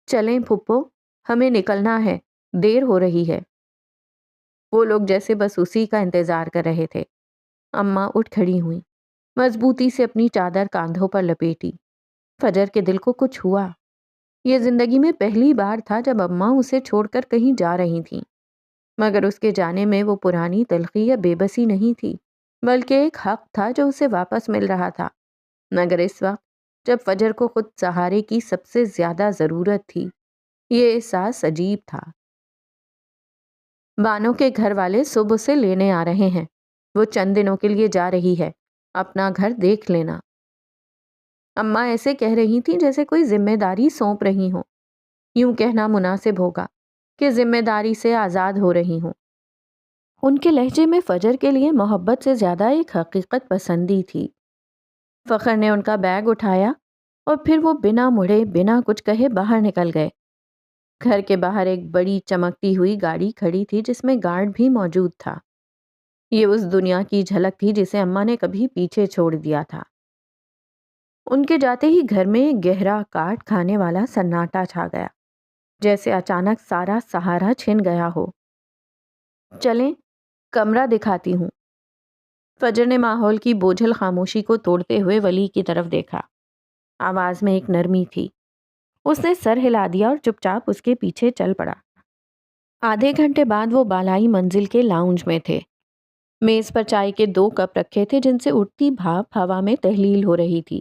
چلیں پھپھو، ہمیں نکلنا ہے، دیر ہو رہی ہے۔ وہ لوگ جیسے بس اسی کا انتظار کر رہے تھے۔ اماں اٹھ کھڑی ہوئیں، مضبوطی سے اپنی چادر کاندھوں پر لپیٹی۔ فجر کے دل کو کچھ ہوا۔ یہ زندگی میں پہلی بار تھا جب اماں اسے چھوڑ کر کہیں جا رہی تھیں، مگر اس کے جانے میں وہ پرانی تلخی یا بے بسی نہیں تھی، بلکہ ایک حق تھا جو اسے واپس مل رہا تھا۔ مگر اس وقت جب فجر کو خود سہارے کی سب سے زیادہ ضرورت تھی، یہ احساس عجیب تھا۔ بانو کے گھر والے صبح سے لینے آ رہے ہیں، وہ چند دنوں کے لیے جا رہی ہے، اپنا گھر دیکھ لینا۔ اماں ایسے کہہ رہی تھیں جیسے کوئی ذمہ داری سونپ رہی ہوں۔ یوں کہنا مناسب ہوگا کہ ذمہ داری سے آزاد ہو رہی ہوں۔ ان کے لہجے میں فجر کے لیے محبت سے زیادہ ایک حقیقت پسندی تھی۔ فخر نے ان کا بیگ اٹھایا اور پھر وہ بنا مڑے بنا کچھ کہے باہر نکل گئے۔ گھر کے باہر ایک بڑی چمکتی ہوئی گاڑی کھڑی تھی جس میں گارڈ بھی موجود تھا۔ یہ اس دنیا کی جھلک تھی جسے اماں نے کبھی پیچھے چھوڑ دیا تھا۔ ان کے جاتے ہی گھر میں ایک گہرا کاٹ کھانے والا سناٹا چھا گیا، جیسے اچانک سارا سہارا چھن گیا ہو۔ چلیں، کمرہ دکھاتی ہوں۔ فجر نے ماحول کی بوجھل خاموشی کو توڑتے ہوئے ولی کی طرف دیکھا۔ آواز میں ایک نرمی تھی۔ اس نے سر ہلا دیا اور چپ چاپ اس کے پیچھے چل پڑا۔ آدھے گھنٹے بعد وہ بالائی منزل کے لاؤنج میں تھے۔ میز پر چائے کے 2 کپ رکھے تھے جن سے اٹھتی بھاپ ہوا میں تحلیل ہو رہی تھی۔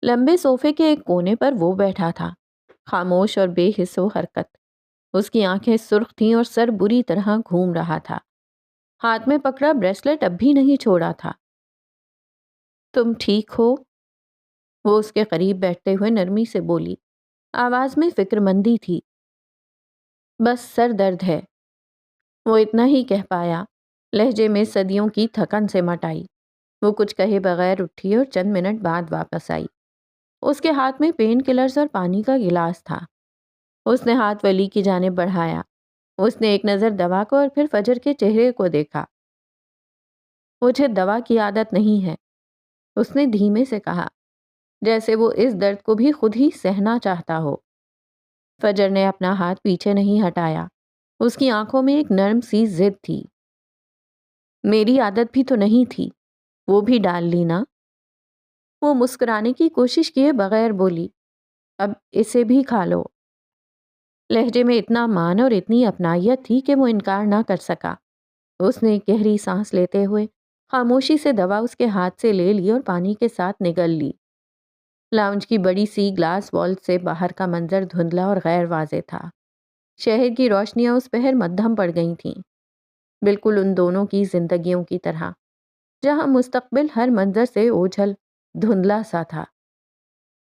لمبے صوفے کے ایک کونے پر وہ بیٹھا تھا، خاموش اور بے حس و حرکت۔ اس کی آنکھیں سرخ تھیں اور سر بری طرح گھوم رہا تھا۔ ہاتھ میں پکڑا بریسلٹ اب بھی نہیں چھوڑا تھا۔ تم ٹھیک ہو؟ وہ اس کے قریب بیٹھتے ہوئے نرمی سے بولی۔ آواز میں فکر مندی تھی۔ بس سر درد ہے، وہ اتنا ہی کہہ پایا، لہجے میں صدیوں کی تھکن سے مٹ آئی۔ وہ کچھ کہے بغیر اٹھی اور چند منٹ بعد واپس آئی۔ اس کے ہاتھ میں پین کلرز اور پانی کا گلاس تھا۔ اس نے ہاتھ ولی کی جانب بڑھایا۔ اس نے ایک نظر دوا کو اور پھر فجر کے چہرے کو دیکھا۔ مجھے دوا کی عادت نہیں ہے، اس نے دھیمے سے کہا، جیسے وہ اس درد کو بھی خود ہی سہنا چاہتا ہو۔ فجر نے اپنا ہاتھ پیچھے نہیں ہٹایا۔ اس کی آنکھوں میں ایک نرم سی ضد تھی۔ میری عادت بھی تو نہیں تھی، وہ بھی ڈال لی نا۔ وہ مسکرانے کی کوشش کیے بغیر بولی، اب اسے بھی کھا لو۔ لہجے میں اتنا مان اور اتنی اپنائیت تھی کہ وہ انکار نہ کر سکا۔ اس نے ایک گہری سانس لیتے ہوئے خاموشی سے دوا اس کے ہاتھ سے لے لی اور پانی کے ساتھ نگل لی۔ لاؤنج کی بڑی سی گلاس وال سے باہر کا منظر دھندلا اور غیر واضح تھا۔ شہر کی روشنیاں اس پہر مدھم پڑ گئی تھیں، بالکل ان دونوں کی زندگیوں کی طرح، جہاں مستقبل ہر منظر سے اوجھل دھندلا سا تھا۔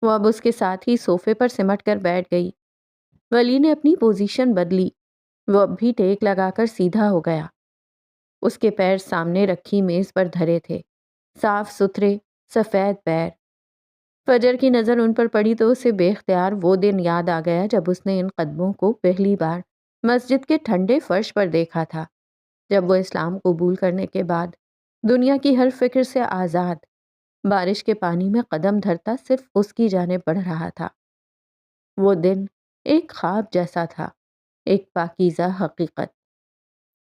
وہ اب اس کے ساتھ ہی صوفے پر سمٹ کر بیٹھ گئی۔ ولی نے اپنی پوزیشن بدلی۔ وہ اب بھی ٹیک لگا کر سیدھا ہو گیا۔ اس کے پیر سامنے رکھی میز پر دھرے تھے، صاف ستھرے سفید پیر۔ فجر کی نظر ان پر پڑی تو اسے بے اختیار وہ دن یاد آ گیا جب اس نے ان قدموں کو پہلی بار مسجد کے ٹھنڈے فرش پر دیکھا تھا، جب وہ اسلام قبول کرنے کے بعد دنیا کی ہر فکر سے آزاد بارش کے پانی میں قدم دھرتا صرف اس کی جانب بڑھ رہا تھا۔ وہ دن ایک خواب جیسا تھا، ایک پاکیزہ حقیقت۔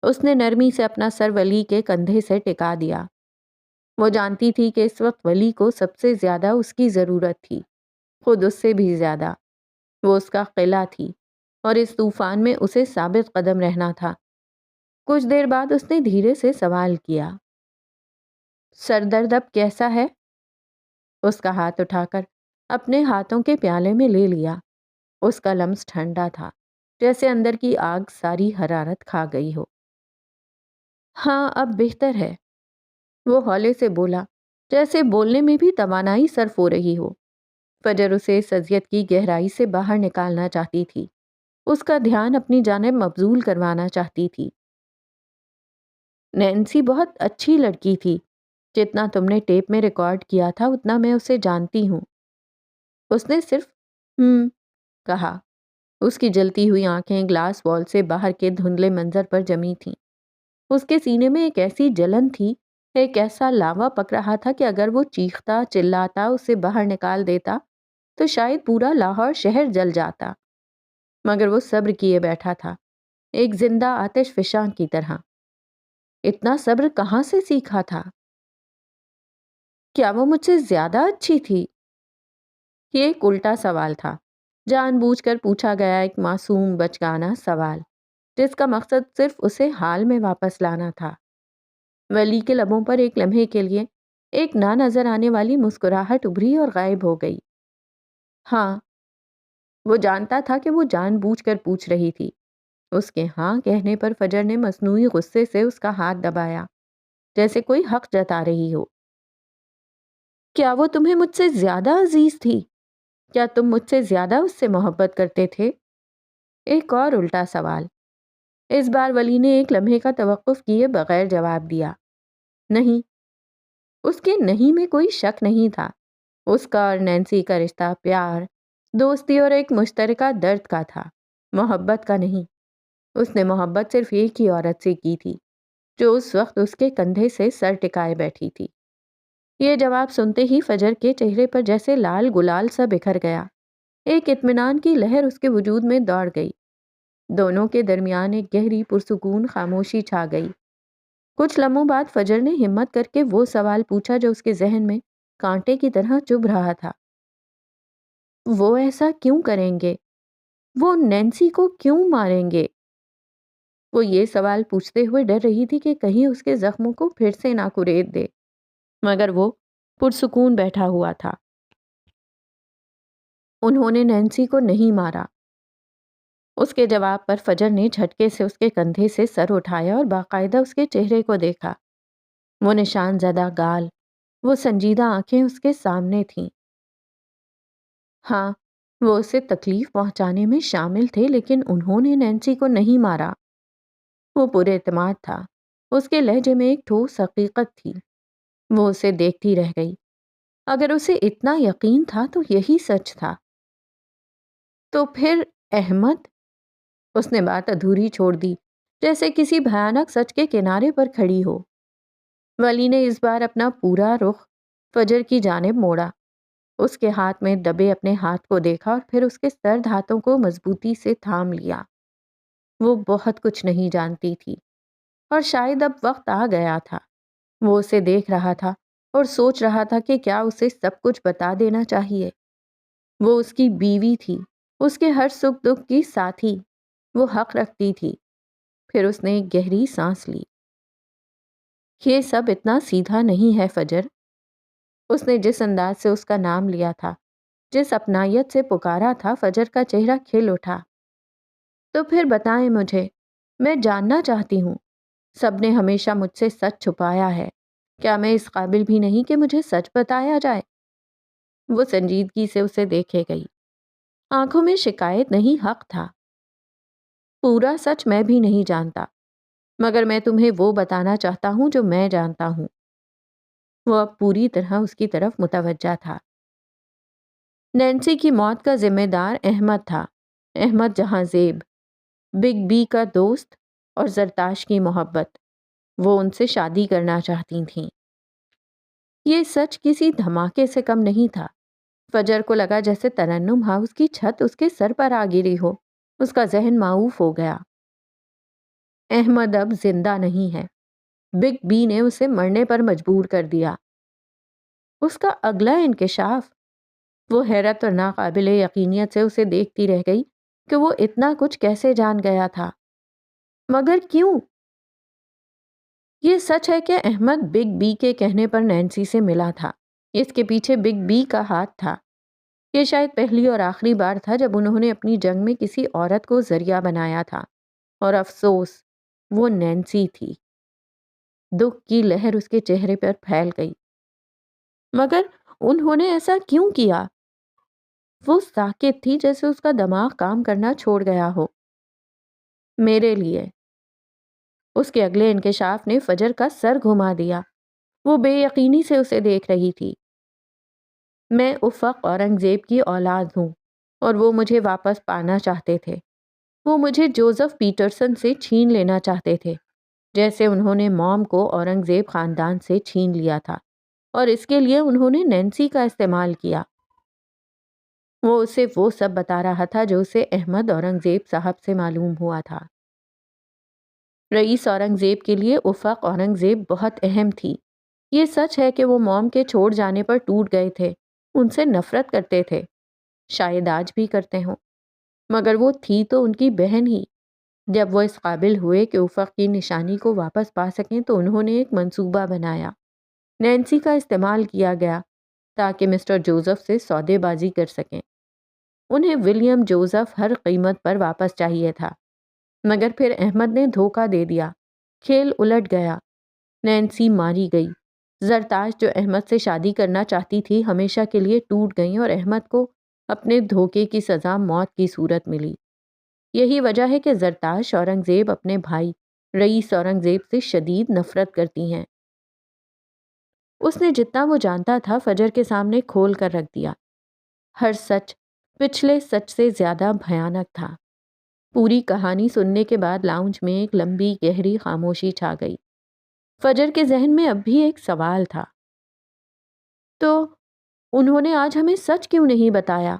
اس نے نرمی سے اپنا سر ولی کے کندھے سے ٹکا دیا۔ وہ جانتی تھی کہ اس وقت ولی کو سب سے زیادہ اس کی ضرورت تھی، خود اس سے بھی زیادہ۔ وہ اس کا قلعہ تھی اور اس طوفان میں اسے ثابت قدم رہنا تھا۔ کچھ دیر بعد اس نے دھیرے سے سوال کیا، سر درد اب کیسا ہے؟ اس کا ہاتھ اٹھا کر اپنے ہاتھوں کے پیالے میں لے لیا۔ اس کا لمس ٹھنڈا تھا، جیسے اندر کی آگ ساری حرارت کھا گئی ہو۔ ہاں اب بہتر ہے، وہ ہولے سے بولا، جیسے بولنے میں بھی توانائی صرف ہو رہی ہو۔ فجر اسے اس اذیت کی گہرائی سے باہر نکالنا چاہتی تھی، اس کا دھیان اپنی جانب مبذول کروانا چاہتی تھی۔ نینسی بہت اچھی لڑکی تھی، جتنا تم نے ٹیپ میں ریکارڈ کیا تھا اتنا میں اسے جانتی ہوں۔ اس نے صرف کہا۔ اس کی جلتی ہوئی آنکھیں گلاس وال سے باہر کے دھندلے منظر پر جمی تھیں۔ اس کے سینے میں ایک ایسی جلن تھی، ایک ایسا لاوا پک رہا تھا کہ اگر وہ چیختا چلاتا اسے باہر نکال دیتا تو شاید پورا لاہور شہر جل جاتا، مگر وہ صبر کیے بیٹھا تھا، ایک زندہ آتش فشاں کی طرح۔ اتنا صبر کہاں سے سیکھا تھا؟ کیا وہ مجھ سے زیادہ اچھی تھی؟ یہ ایک الٹا سوال تھا، جان بوجھ کر پوچھا گیا ایک معصوم بچگانہ سوال، جس کا مقصد صرف اسے حال میں واپس لانا تھا۔ ولی کے لبوں پر ایک لمحے کے لیے ایک نہ نظر آنے والی مسکراہٹ ابھری اور غائب ہو گئی۔ ہاں، وہ جانتا تھا کہ وہ جان بوجھ کر پوچھ رہی تھی۔ اس کے ہاں کہنے پر فجر نے مصنوعی غصے سے اس کا ہاتھ دبایا، جیسے کوئی حق جتا رہی ہو۔ کیا وہ تمہیں مجھ سے زیادہ عزیز تھی؟ کیا تم مجھ سے زیادہ اس سے محبت کرتے تھے؟ ایک اور الٹا سوال۔ اس بار ولی نے ایک لمحے کا توقف کیے بغیر جواب دیا۔ نہیں۔ اس کے نہیں میں کوئی شک نہیں تھا۔ اس کا اور نینسی کا رشتہ پیار، دوستی اور ایک مشترکہ درد کا تھا، محبت کا نہیں۔ اس نے محبت صرف ایک ہی عورت سے کی تھی، جو اس وقت اس کے کندھے سے سر ٹکائے بیٹھی تھی۔ یہ جواب سنتے ہی فجر کے چہرے پر جیسے لال گلال سا بکھر گیا۔ ایک اطمینان کی لہر اس کے وجود میں دوڑ گئی۔ دونوں کے درمیان ایک گہری پرسکون خاموشی چھا گئی۔ کچھ لمحوں بعد فجر نے ہمت کر کے وہ سوال پوچھا جو اس کے ذہن میں کانٹے کی طرح چبھ رہا تھا۔ وہ ایسا کیوں کریں گے؟ وہ نینسی کو کیوں ماریں گے؟ وہ یہ سوال پوچھتے ہوئے ڈر رہی تھی کہ کہیں اس کے زخموں کو پھر سے نہ کرید دے، مگر وہ پرسکون بیٹھا ہوا تھا۔ انہوں نے نینسی کو نہیں مارا۔ اس کے جواب پر فجر نے جھٹکے سے اس کے کندھے سے سر اٹھایا اور باقاعدہ اس کے چہرے کو دیکھا۔ وہ نشان زدہ گال، وہ سنجیدہ آنکھیں اس کے سامنے تھیں۔ ہاں، وہ اسے تکلیف پہنچانے میں شامل تھے، لیکن انہوں نے نینسی کو نہیں مارا۔ وہ پورے اعتماد تھا۔ اس کے لہجے میں ایک ٹھوس حقیقت تھی۔ وہ اسے دیکھتی رہ گئی۔ اگر اسے اتنا یقین تھا تو یہی سچ تھا۔ تو پھر احمد؟ اس نے بات ادھوری چھوڑ دی، جیسے کسی بھیانک سچ کے کنارے پر کھڑی ہو۔ ولی نے اس بار اپنا پورا رخ فجر کی جانب موڑا۔ اس کے ہاتھ میں دبے اپنے ہاتھ کو دیکھا اور پھر اس کے سرد ہاتھوں کو مضبوطی سے تھام لیا۔ وہ بہت کچھ نہیں جانتی تھی، اور شاید اب وقت آ گیا تھا۔ وہ اسے دیکھ رہا تھا اور سوچ رہا تھا کہ کیا اسے سب کچھ بتا دینا چاہیے۔ وہ اس کی بیوی تھی، اس کے ہر سکھ دکھ کی ساتھی، وہ حق رکھتی تھی۔ پھر اس نے ایک گہری سانس لی۔ یہ سب اتنا سیدھا نہیں ہے فجر۔ اس نے جس انداز سے اس کا نام لیا تھا، جس اپنائیت سے پکارا تھا، فجر کا چہرہ کھل اٹھا۔ تو پھر بتائیں مجھے، میں جاننا چاہتی ہوں۔ سب نے ہمیشہ مجھ سے سچ چھپایا ہے، کیا میں اس قابل بھی نہیں کہ مجھے سچ بتایا جائے؟ وہ سنجیدگی سے اسے دیکھے گئی۔ آنکھوں میں شکایت نہیں، حق تھا۔ پورا سچ میں بھی نہیں جانتا، مگر میں تمہیں وہ بتانا چاہتا ہوں جو میں جانتا ہوں۔ وہ اب پوری طرح اس کی طرف متوجہ تھا۔ نینسی کی موت کا ذمہ دار احمد تھا، احمد جہاں زیب، بگ بی کا دوست اور زرتاش کی محبت۔ وہ ان سے شادی کرنا چاہتی تھیں۔ یہ سچ کسی دھماکے سے کم نہیں تھا۔ فجر کو لگا جیسے ترنم ہاؤس کی چھت اس کے سر پر آ گری ہو۔ اس کا ذہن معوف ہو گیا۔ احمد اب زندہ نہیں ہے۔ بگ بی نے اسے مرنے پر مجبور کر دیا۔ اس کا اگلا انکشاف۔ وہ حیرت اور ناقابل یقینیت سے اسے دیکھتی رہ گئی کہ وہ اتنا کچھ کیسے جان گیا تھا، مگر کیوں؟ یہ سچ ہے کہ احمد بگ بی کے کہنے پر نینسی سے ملا تھا۔ اس کے پیچھے بگ بی کا ہاتھ تھا۔ یہ شاید پہلی اور آخری بار تھا جب انہوں نے اپنی جنگ میں کسی عورت کو ذریعہ بنایا تھا، اور افسوس، وہ نینسی تھی۔ دکھ کی لہر اس کے چہرے پر پھیل گئی۔ مگر انہوں نے ایسا کیوں کیا؟ وہ ساکت تھی، جیسے اس کا دماغ کام کرنا چھوڑ گیا ہو۔ میرے لیے۔ اس کے اگلے انکشاف نے فجر کا سر گھما دیا۔ وہ بے یقینی سے اسے دیکھ رہی تھی۔ میں افق اورنگزیب کی اولاد ہوں، اور وہ مجھے واپس پانا چاہتے تھے۔ وہ مجھے جوزف پیٹرسن سے چھین لینا چاہتے تھے، جیسے انہوں نے موم کو اورنگزیب خاندان سے چھین لیا تھا، اور اس کے لیے انہوں نے نینسی کا استعمال کیا۔ وہ اسے وہ سب بتا رہا تھا جو اسے احمد اورنگزیب صاحب سے معلوم ہوا تھا۔ رئیس اورنگزیب کے لیے افق اورنگزیب بہت اہم تھی۔ یہ سچ ہے کہ وہ موم کے چھوڑ جانے پر ٹوٹ گئے تھے، ان سے نفرت کرتے تھے، شاید آج بھی کرتے ہوں، مگر وہ تھی تو ان کی بہن ہی۔ جب وہ اس قابل ہوئے کہ افق کی نشانی کو واپس پا سکیں تو انہوں نے ایک منصوبہ بنایا۔ نینسی کا استعمال کیا گیا تاکہ مسٹر جوزف سے سودے بازی کر سکیں۔ انہیں ولیم جوزف ہر قیمت پر واپس چاہیے تھا، مگر پھر احمد نے دھوکہ دے دیا۔ کھیل الٹ گیا۔ نینسی ماری گئی۔ زرتاش جو احمد سے شادی کرنا چاہتی تھی ہمیشہ کے لیے ٹوٹ گئیں، اور احمد کو اپنے دھوکے کی سزا موت کی صورت ملی۔ یہی وجہ ہے کہ زرتاش اورنگزیب اپنے بھائی رئیس اورنگزیب سے شدید نفرت کرتی ہیں۔ اس نے جتنا وہ جانتا تھا فجر کے سامنے کھول کر رکھ دیا۔ ہر سچ پچھلے سچ سے زیادہ بھیانک تھا۔ پوری کہانی سننے کے بعد لاؤنج میں ایک لمبی گہری خاموشی چھا گئی۔ فجر کے ذہن میں اب بھی ایک سوال تھا۔ تو انہوں نے آج ہمیں سچ کیوں نہیں بتایا؟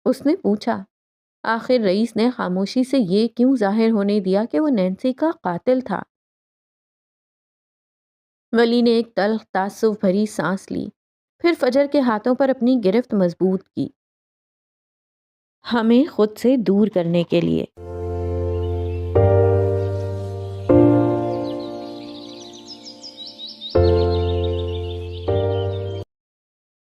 اس نے پوچھا۔ آخر رئیس نے خاموشی سے یہ کیوں ظاہر ہونے دیا کہ وہ نینسی کا قاتل تھا؟ ولی نے ایک تلخ تعصب بھری سانس لی، پھر فجر کے ہاتھوں پر اپنی گرفت مضبوط کی۔ ہمیں خود سے دور کرنے کے لیے